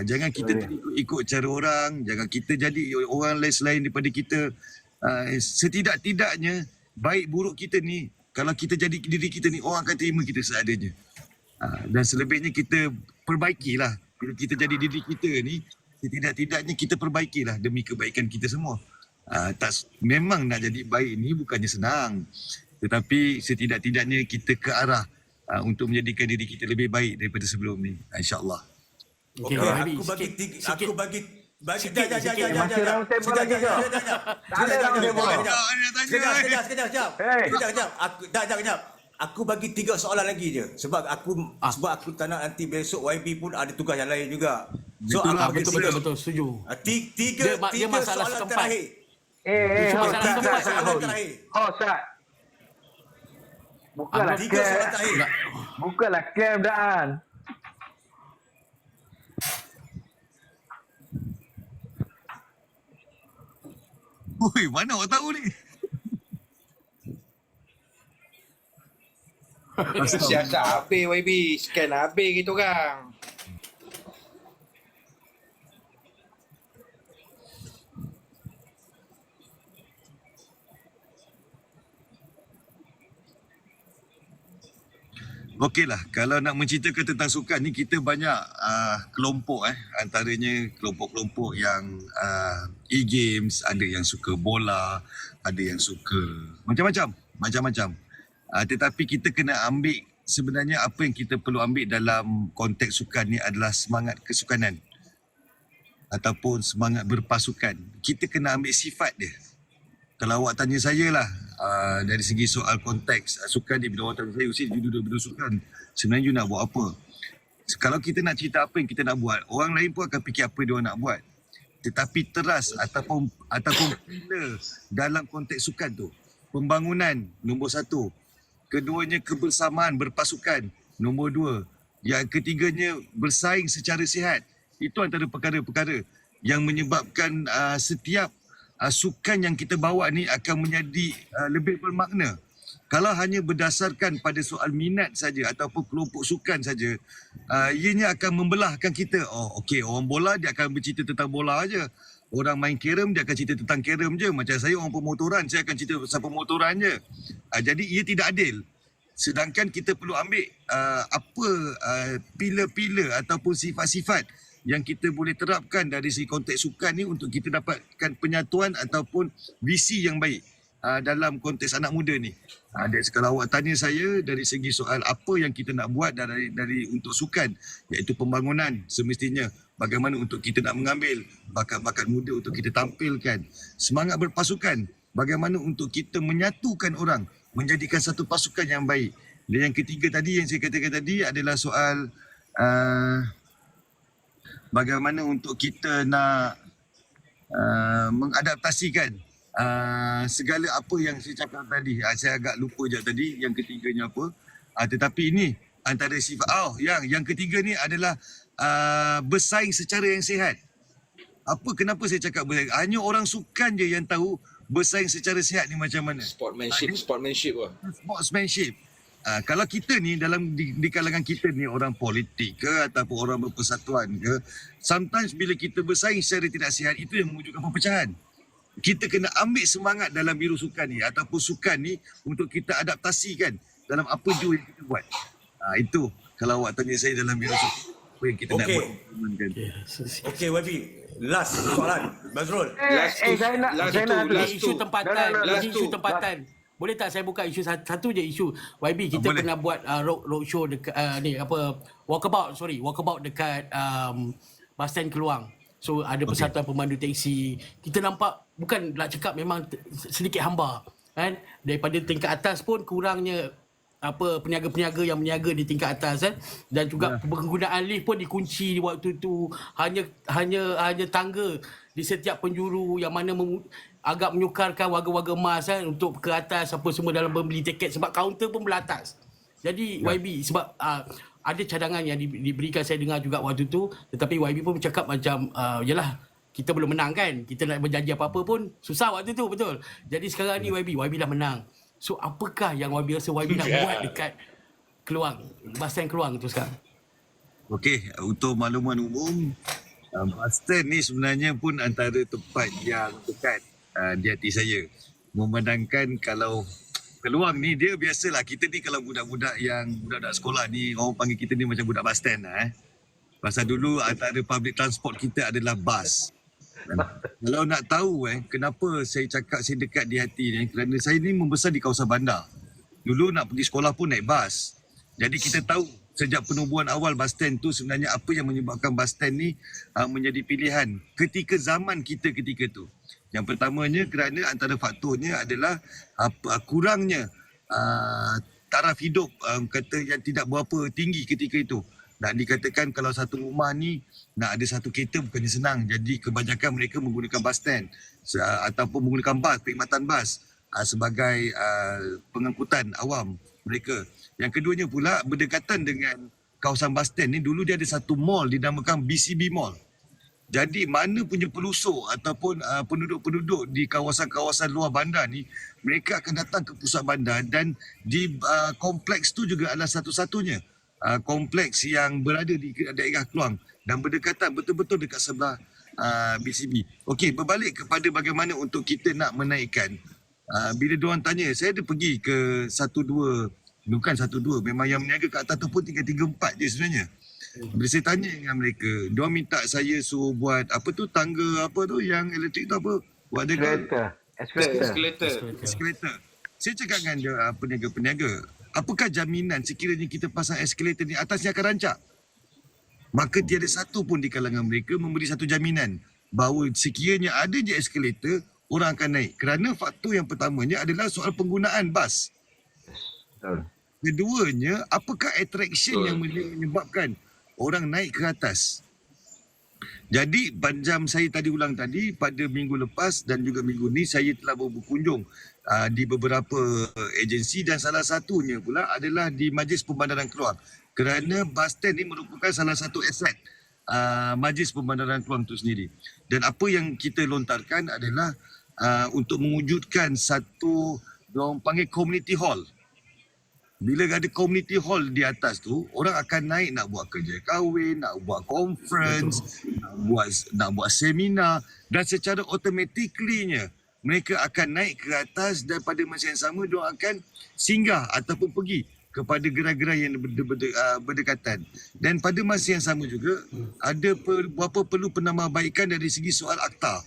Jangan kita ikut cara orang, jangan kita jadi orang lain selain daripada kita. Setidak-tidaknya baik buruk kita ni, kalau kita jadi diri kita ni, orang akan terima kita seadanya. Dan selebihnya kita perbaikilah. Bila kita jadi diri kita ni, setidak-tidaknya kita perbaikilah demi kebaikan kita semua. Memang nak jadi baik ni bukannya senang, tetapi setidak-tidaknya kita ke arah untuk menjadikan diri kita lebih baik daripada sebelum ni, insya-Allah. Okey, aku bagi sekejap. Aku bagi 3 soalan lagi je. Sebab aku tak nak nanti besok YB pun ada tugas yang lain juga. So Betul, setuju. Tiga masalah soalan setempat. terakhir. Masalah soalan terakhir. Sat. Bukanlah Tiga soalan terakhir. Bukanlah scam daan. Ui, mana awak tahu ni? Siasat habis YB, scan habis kita orang. Okeylah, kalau nak menceritakan tentang sukan ni, kita banyak kelompok antaranya kelompok-kelompok yang e-games, ada yang suka bola, ada yang suka macam-macam. Tetapi kita kena ambil, sebenarnya apa yang kita perlu ambil dalam konteks sukan ni adalah semangat kesukanan ataupun semangat berpasukan. Kita kena ambil sifat dia. Kalau awak tanya saya lah, dari segi soal konteks sukan ni, bila awak tanya saya, Husin, you duduk sukan, sebenarnya you nak buat apa? Kalau kita nak cerita apa yang kita nak buat, orang lain pun akan fikir apa dia orang nak buat. Tetapi teras ataupun bila dalam konteks sukan tu, pembangunan nombor 1, keduanya kebersamaan berpasukan nombor 2, yang ketiganya bersaing secara sihat. Itu antara perkara-perkara yang menyebabkan setiap sukan yang kita bawa ni akan menjadi lebih bermakna. Kalau hanya berdasarkan pada soal minat saja ataupun kelompok sukan saja, ianya akan membelahkan kita. Oh, okey, orang bola dia akan bercerita tentang bola aja. Orang main kerem dia akan cerita tentang kerem je. Macam saya orang pemotoran, saya akan cerita pasal pemotoran je. Jadi ia tidak adil. Sedangkan kita perlu ambil pila-pila ataupun sifat-sifat yang kita boleh terapkan dari segi konteks sukan ni untuk kita dapatkan penyatuan ataupun visi yang baik dalam konteks anak muda ni. Kalau awak tanya saya dari segi soal apa yang kita nak buat dari untuk sukan, iaitu pembangunan semestinya, bagaimana untuk kita nak mengambil bakat-bakat muda untuk kita tampilkan, semangat berpasukan, bagaimana untuk kita menyatukan orang, menjadikan satu pasukan yang baik. Dan yang ketiga tadi yang saya katakan tadi adalah soal bagaimana untuk kita nak mengadaptasikan segala apa yang saya cakap tadi. Saya agak lupa je tadi yang ketiganya apa. Tetapi ini antara sifat yang ketiga ni adalah bersaing secara yang sihat. Kenapa saya cakap bersaing? Hanya orang sukan je yang tahu bersaing secara sihat ni macam mana. Sportsmanship lah. Sportsmanship. Kalau kita ni di kalangan kita ni orang politik ke ataupun orang berpersatuan ke, sometimes bila kita bersaing secara tidak sihat, itu yang mewujudkan perpecahan. Kita kena ambil semangat dalam biru sukan ni ataupun sukan ni untuk kita adaptasikan dalam apa jua yang kita buat. Itu kalau awak tanya saya dalam biru sukan, apa yang kita nak buat. Okey, YB. Last soalan. Mazrul. Isu tempatan. Boleh tak saya buka isu satu je isu. YB, kita pernah buat roadshow dekat walkabout dekat bus stand Keluang. So ada persatuan pemandu teksi. Kita nampak, bukan nak cakap memang sedikit hamba kan, daripada tingkat atas pun kurangnya peniaga-peniaga yang meniaga di tingkat atas kan, dan juga penggunaan lift pun dikunci waktu tu, hanya tangga di setiap penjuru yang mana agak menyukarkan warga-warga emas kan untuk ke atas apa semua dalam membeli tiket sebab kaunter pun belah atas. Jadi YB sebab ada cadangan yang diberikan, saya dengar juga waktu tu, tetapi YB pun bercakap macam yalah, kita belum menang kan, kita nak berjanji apa-apa pun susah waktu tu, betul. Jadi sekarang ni YB dah menang. So apakah yang YB rasa YB nak buat dekat Keluang, bus stand Keluang tu sekarang? Okey, untuk makluman umum, bus stand ni sebenarnya pun antara tempat yang dekat di hati saya. Memandangkan kalau Keluang ni dia biasalah, kita ni kalau budak-budak sekolah ni, orang panggil kita ni macam budak bus stand lah. Pasal dulu antara public transport kita adalah bas. Kalau nak tahu kenapa saya cakap saya dekat di hati ni, kerana saya ni membesar di kawasan bandar. Dulu nak pergi sekolah pun naik bas. Jadi kita tahu sejak penubuhan awal bus stand tu sebenarnya apa yang menyebabkan bus stand ni menjadi pilihan ketika zaman kita ketika tu. Yang pertamanya kerana antara faktornya adalah kurangnya taraf hidup kata yang tidak berapa tinggi ketika itu. Nak dikatakan kalau satu rumah ni nak ada satu kereta bukannya senang. Jadi kebanyakan mereka menggunakan bus stand ataupun menggunakan bas, perkhidmatan bas sebagai pengangkutan awam mereka. Yang keduanya pula berdekatan dengan kawasan bus stand ni, dulu dia ada satu mall dinamakan BCB Mall. Jadi mana punya pelusuk ataupun penduduk-penduduk di kawasan-kawasan luar bandar ni, mereka akan datang ke pusat bandar, dan di kompleks tu juga adalah satu-satunya kompleks yang berada di daerah Keluang dan berdekatan betul-betul dekat sebelah BCB. Okey, berbalik kepada bagaimana untuk kita nak menaikkan. Bila diorang tanya, saya ada pergi ke 1-2, bukan 1-2, memang yang meniaga kat atas tu pun 3-4 je sebenarnya. Bila saya tanya dengan mereka, diorang minta saya suruh buat apa tu, tangga apa tu yang elektrik tu apa? Buat eskalator. Saya cakap dengan peniaga-peniaga, apakah jaminan sekiranya kita pasang eskalator ni atasnya akan rancak? Maka tiada satu pun di kalangan mereka memberi satu jaminan bahawa sekiranya ada je eskalator, orang akan naik. Kerana faktor yang pertamanya adalah soal penggunaan bas. Keduanya, apakah attraction yang menyebabkan orang naik ke atas? Jadi macam saya tadi ulang tadi, pada minggu lepas dan juga minggu ni saya telah berkunjung di beberapa agensi, dan salah satunya pula adalah di Majlis Pembandaran Keluang. Kerana bus stand ni merupakan salah satu aset Majlis Pembandaran Keluang itu sendiri. Dan apa yang kita lontarkan adalah untuk mewujudkan satu, diorang panggil community hall. Bila ada community hall di atas tu, orang akan naik nak buat kerja kahwin, nak buat conference, nak buat seminar, dan secara automatically-nya mereka akan naik ke atas dan pada masa yang sama diorang akan singgah ataupun pergi kepada gerai-gerai yang berdekatan. Dan pada masa yang sama juga, ada beberapa perlu penambahbaikan dari segi soal akta.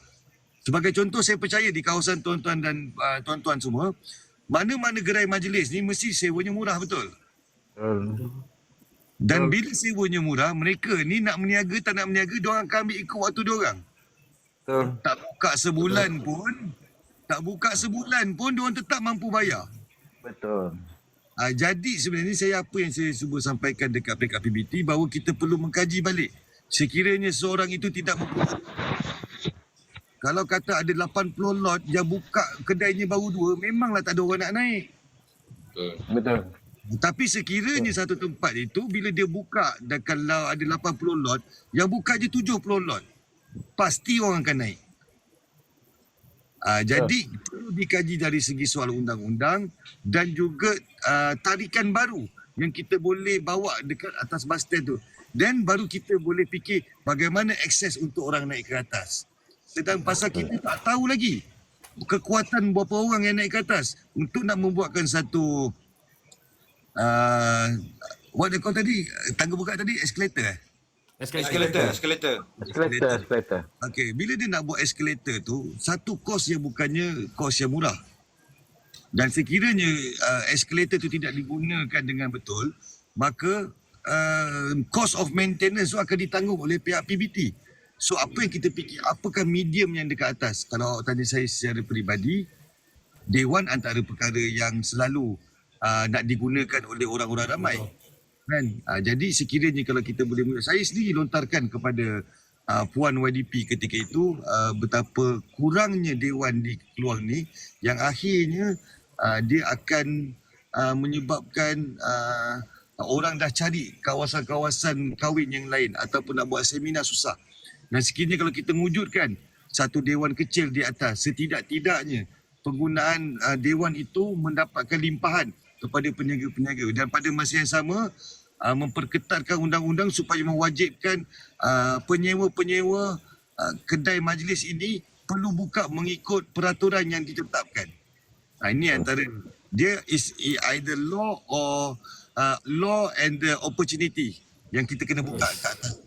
Sebagai contoh, saya percaya di kawasan tuan-tuan dan tuan-tuan semua, mana-mana gerai majlis ni mesti sewanya murah, betul? Dan bila sewanya murah, mereka ni nak meniaga tak nak meniaga, diorang akan ambil ikut waktu diorang. Tak buka sebulan pun diorang tetap mampu bayar. Betul. Jadi sebenarnya apa yang saya cuba sampaikan dekat peringkat PBT, bahawa kita perlu mengkaji balik. Sekiranya seorang itu tidak mampu. Kalau kata ada 80 lot yang buka kedainya baru 2, memanglah tak ada orang nak naik. Betul. Tapi sekiranya satu tempat itu bila dia buka dan kalau ada 80 lot, yang buka je 70 lot, pasti orang akan naik. Jadi perlu dikaji dari segi soal undang-undang dan juga tarikan baru yang kita boleh bawa dekat atas bus stand tu. Dan baru kita boleh fikir bagaimana akses untuk orang naik ke atas. Sedang pasal kita tak tahu lagi kekuatan berapa orang yang naik ke atas untuk nak membuatkan satu what they call tadi, tangga buka tadi, escalator. Eskalator. Okey, bila dia nak buat escalator tu, satu kos yang bukannya kos yang murah. Dan sekiranya escalator tu tidak digunakan dengan betul, maka cost of maintenance tu akan ditanggung oleh pihak PBT. So apa yang kita fikir, apakah medium yang dekat atas? Kalau tanya saya secara peribadi, Dewan antara perkara yang selalu nak digunakan oleh orang-orang ramai. Kan? Jadi sekiranya kalau kita boleh, saya sendiri lontarkan kepada Puan YDP ketika itu betapa kurangnya Dewan di Keluang ni yang akhirnya dia akan menyebabkan orang dah cari kawasan-kawasan kahwin yang lain ataupun nak buat seminar susah. Dan sekiranya kalau kita wujudkan satu Dewan kecil di atas, setidak-tidaknya penggunaan Dewan itu mendapatkan limpahan kepada peniaga-peniaga dan pada masa yang sama memperketatkan undang-undang supaya mewajibkan penyewa-penyewa kedai majlis ini perlu buka mengikut peraturan yang ditetapkan. Ini antara dia is either law or law and the opportunity yang kita kena buka kat atas.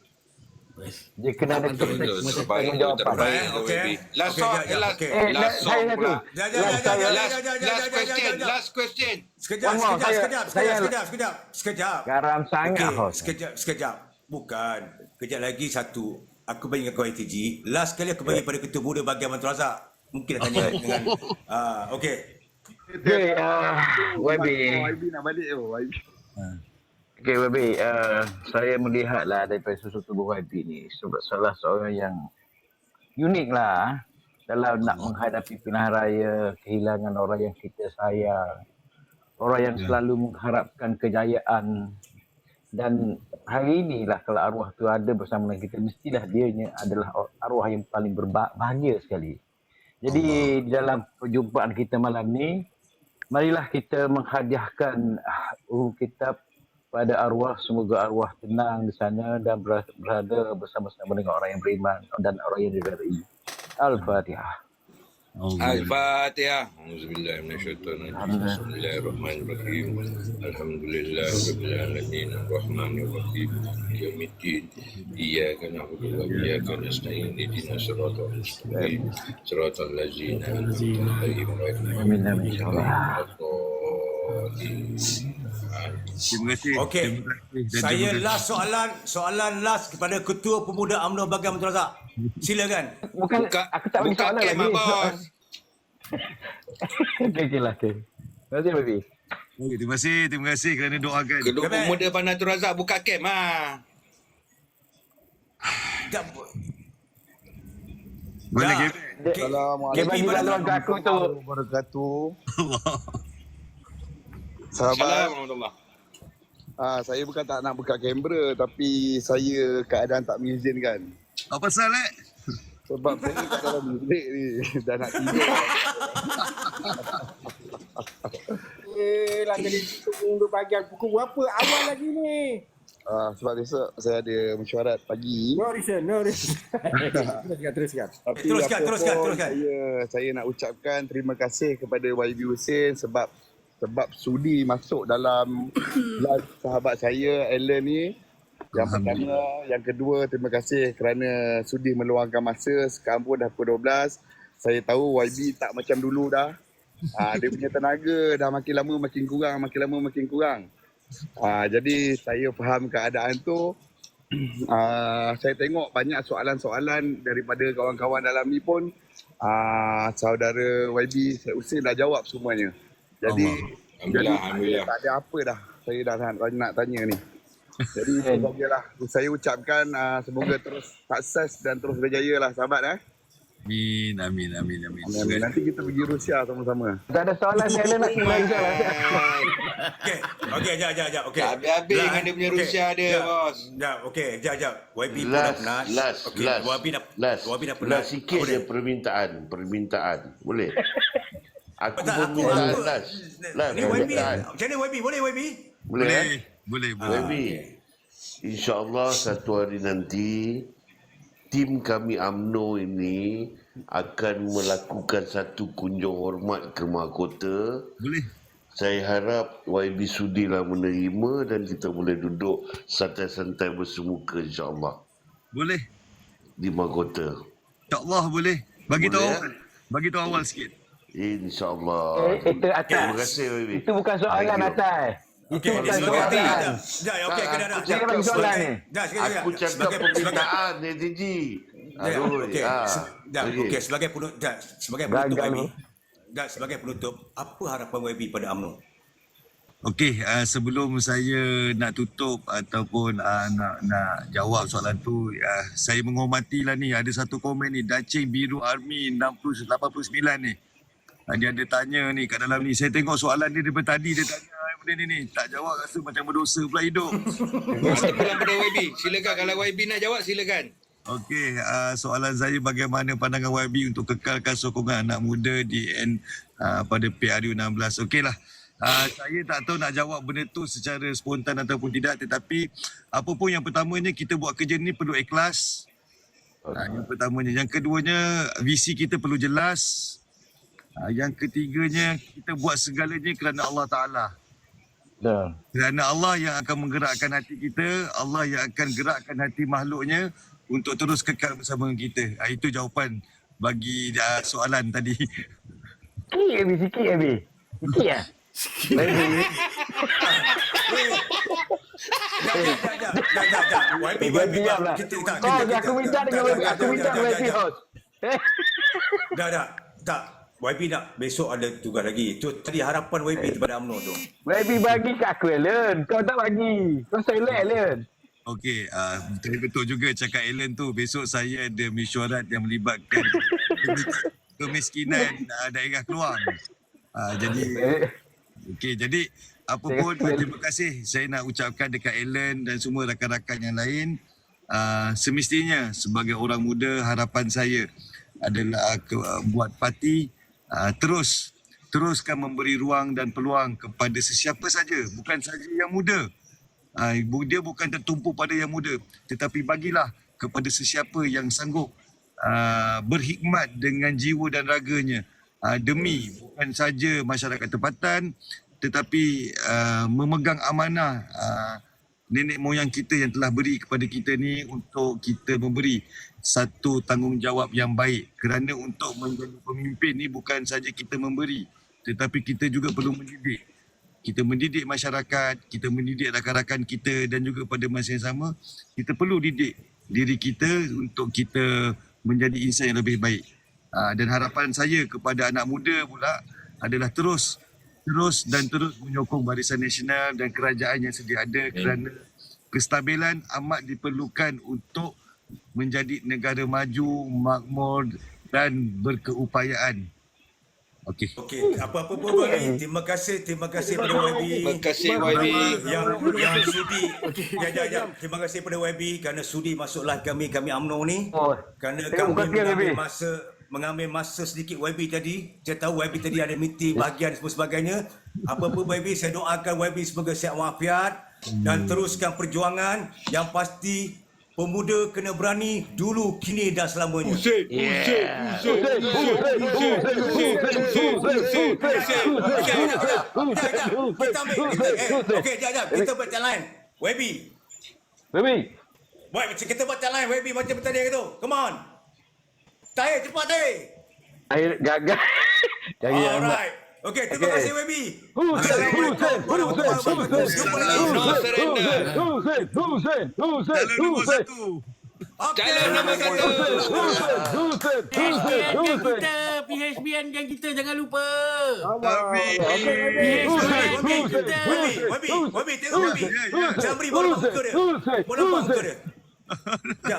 Dia kena ada tanggungjawab. Okey. Last question. Sekejap. Garam sangat, Okey, sekejap. Bukan. Kejap lagi satu. Aku bagi dengan kau ITG. Last kali aku bagi pada Ketua Muda Bahagian Menteri Razak. Mungkin nak tanya dengan okey. Okay, YB. nak balik YB. Okay, YB, saya melihatlah daripada susu tubuh YB ni salah seorang yang unik lah dalam nak menghadapi pilihan raya, kehilangan orang yang kita sayang, orang yang selalu mengharapkan kejayaan. Dan hari inilah kalau arwah tu ada bersama dengan kita, mestilah dianya adalah arwah yang paling berbahagia sekali. Jadi di dalam perjumpaan kita malam ni, marilah kita menghadiahkan kitab pada arwah, semoga arwah tenang di sana dan berada bersama-sama dengan orang yang beriman dan orang yang diridai. Al-Fatihah. Al-Fatihah. Auzubillahi minasyaitonir rajim. Bismillahirrahmanirrahim. Alhamdulillahirabbil alamin. Arrahmanir rahim. Yaumiddin. Iyyaka na'budu wa iyyaka nasta'in. Ihdinas siratal mustaqim. Siratal ladzina an'amta 'alaihim ghairil maghdubi 'alaihim. Terima kasih. Okey. Saya last soalan last kepada Ketua Pemuda UMNO Bahagian Menteri Razak. Silakan. Bukan aku tak bagi soalan lagi. Bos. Okeylah. Terima kasih, baby. Okay, terima kasih kerana doakan. Kedua Pemuda Bandar Tun Razak buka camp Mana game? Dia bagi laluan ke aku tu. Wabarakatuh. Sahabat, Assalamualaikum warahmatullahi. Saya bukan tak nak buka kamera tapi saya keadaan tak mengizinkan. Apa pasal Sebab saya kat dalam bilik ni dah nak tidur. Lah jadi tunggu bagian pukul berapa awal lagi ni? Sebab besok saya ada mesyuarat pagi. No reason. Teruskan. Tapi Teruskan. Saya nak ucapkan terima kasih kepada YB Hussein sebab sudi masuk dalam live sahabat saya Alan ni. Yang pertama, yang kedua terima kasih kerana sudi meluangkan masa. Sekarang pun dah pukul 12. Saya tahu YB tak macam dulu dah. Dia punya tenaga dah makin lama makin kurang. Jadi saya faham keadaan tu. Saya tengok banyak soalan-soalan daripada kawan-kawan dalam ni pun saudara YB Hussein dah jawab semuanya. Jadi Alhamdulillah. tak ada apa dah. Saya dah nak tanya ni. Jadi itu sajalah. Saya ucapkan semoga terus sukses dan terus berjaya lah sahabat. Amin. Nanti kita pergi Rusia sama-sama. Tak ada soalan saya nak tanya. Okey, jap. Okey. Tak habis-habis dengan dia punya Rusia dia, bos. Okey, jap. YB pun dah penat. Okey, YB dah penat. Last sikit je permintaan. Boleh? Aku permintaan last. Ni YB. Macam mana YB? Boleh YB? Boleh? Boleh. YB. InsyaAllah satu hari nanti tim kami UMNO ini akan melakukan satu kunjung hormat ke mahkota. Boleh. Saya harap YB sudilah menerima dan kita boleh duduk santai-santai bersemuka insyaAllah Boleh. di mahkota. InsyaAllah boleh. Bagi Boleh, tahu awal sikit. InsyaAllah. Itu atas. Terima kasih YB. Itu bukan soalan atas. Itu Okey, bukan sebagai soalan. Okey, kena dah. Dia bagi soalan ni. Aku cakap permintaan NTG. Sebagai penutup, apa harapan YB pada UMNO? Okey, sebelum saya nak tutup ataupun nak jawab soalan tu, saya menghormatilah ni ada satu komen ni Dacing Biru Army 89 ni. Dia ada tanya ni kat dalam ni. Saya tengok soalan dia daripada tadi dia tanya benda ni tak jawab rasa macam berdosa pula hidup. Soalan pada YB. Silakan kalau YB nak jawab silakan. Okey, soalan saya bagaimana pandangan YB untuk kekalkan sokongan anak muda di pada PRU 16. Okeylah. Saya tak tahu nak jawab benda tu secara spontan ataupun tidak, tetapi apa pun yang pertamanya kita buat kerja ni perlu ikhlas. Yang pertamanya, yang keduanya visi kita perlu jelas. Yang ketiganya kita buat segalanya kerana Allah Taala. Kerana Allah yang akan menggerakkan hati kita, Allah yang akan gerakkan hati makhluknya untuk terus kekal bersama kita. Itu jawapan bagi soalan tadi. Sikit Abi. Sikit ya? YB diamlah. Aku minta dengan YB host. Tak. YB nak besok ada tugas lagi. Tu tadi harapan YB kepada UMNO tu. YB bagi kat aku Alan. Kau tak bagi. Kau silent Alan. Okey, betul juga cakap Alan tu. Besok saya ada mesyuarat yang melibatkan kemiskinan daerah Keluang. Jadi apa pun terima kasih saya nak ucapkan dekat Alan dan semua rakan-rakan yang lain. Semestinya sebagai orang muda harapan saya adalah buat parti teruskan memberi ruang dan peluang kepada sesiapa saja, bukan saja yang muda. Dia bukan tertumpu pada yang muda, tetapi bagilah kepada sesiapa yang sanggup berkhidmat dengan jiwa dan raganya demi bukan saja masyarakat tempatan, tetapi memegang amanah nenek moyang kita yang telah beri kepada kita ni untuk kita memberi satu tanggungjawab yang baik. Kerana untuk menjadi pemimpin ni bukan saja kita memberi, tetapi kita juga perlu mendidik. Kita mendidik masyarakat, kita mendidik rakan-rakan kita dan juga pada masa yang sama kita perlu didik diri kita untuk kita menjadi insan yang lebih baik. Dan harapan saya kepada anak muda pula adalah terus menyokong Barisan Nasional dan kerajaan yang sedia ada kerana kestabilan amat diperlukan untuk menjadi negara maju, makmur dan berkeupayaan. Okey. Okey, apa-apa pun YB, terima kasih pada YB. Terima kasih YB. Yang sudi. Ya. Terima kasih pada YB kerana sudi masuk live kami UMNO ni. Kerana kami mengambil masa sedikit YB tadi. Saya tahu YB tadi ada meeting bahagian dan sebagainya. Apa-apa YB, saya doakan YB semoga sihat walafiat dan teruskan perjuangan. Yang pasti pemuda kena berani dulu, kini dan selamanya. Okey, jap. Kita buat lain. YB. Kita buat lain YB macam tadi tu. Come on. Tahir, cepat Tahir. Air gagal. Alright. Okey, terima kasih YB. Assalamualaikum warahmatullahi wabarakatuh. Calon nombor 1. PHBN yang kita jangan lupa. YB, tengok YB. Jamri boleh nampak muka dia.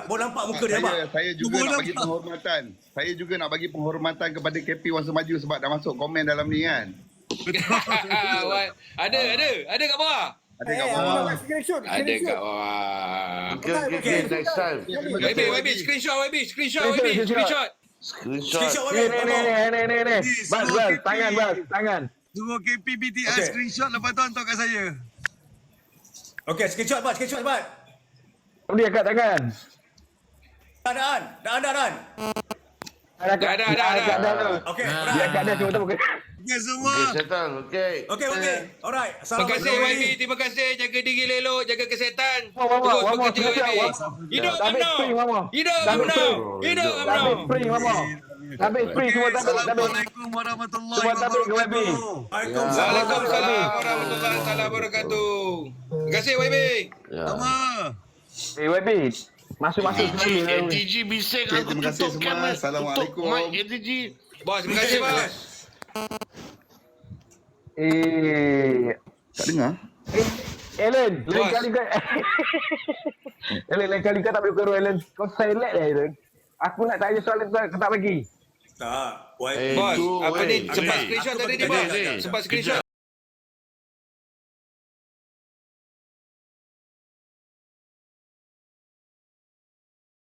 Boleh nampak muka dia, Abang. Saya juga nak bagi penghormatan. Saya juga nak bagi penghormatan kepada KP Wan Semaju sebab dah masuk komen dalam ni kan. Ada kat bawah. Ada kat bawah. Ada kat bawah. Okay, next time. YB, screenshot YB. Ni. Bas, tangan. Semua KP BTS screenshot lepas tu hantar kat saya. Okey, screenshot Bat. Dia kat tangan. Dah. Okey, Dia kat dia cuba buka. Okey semua. Okay, settle. Okay. Okey. Alright. Terima kasih Assalamualaikum. YB, terima kasih. Jaga diri elok, jaga kesihatan. Mama, Terus Mama, bekerja siap, YB. Mama. Hidup Tabik UMNO. spring, Mama. Hidup UMNO. Tabik spring, Mama. Tabik spring semua tabik. Assalamualaikum warahmatullahi Semua tabik ke YB. Waalaikumsalam. Waalaikumsalam warahmatullahi wabarakatuh. Terima kasih YB. Sama. YB, masuk-masuk sekali. ATG bising Okay, aku terima kasih tutup semua. kamera. Assalamualaikum. Tutup mic ATG. Bos, terima kasih bos. Tak dengar? Ellen, lain Bos. kali kau lain kali kau tak boleh keluar Ellen. Kau silent lah Ellen. Aku nak tanya soalan kau tak bagi. Tak. Bos, apa ni? Sempat screenshot tadi ni bos. Sempat screenshot.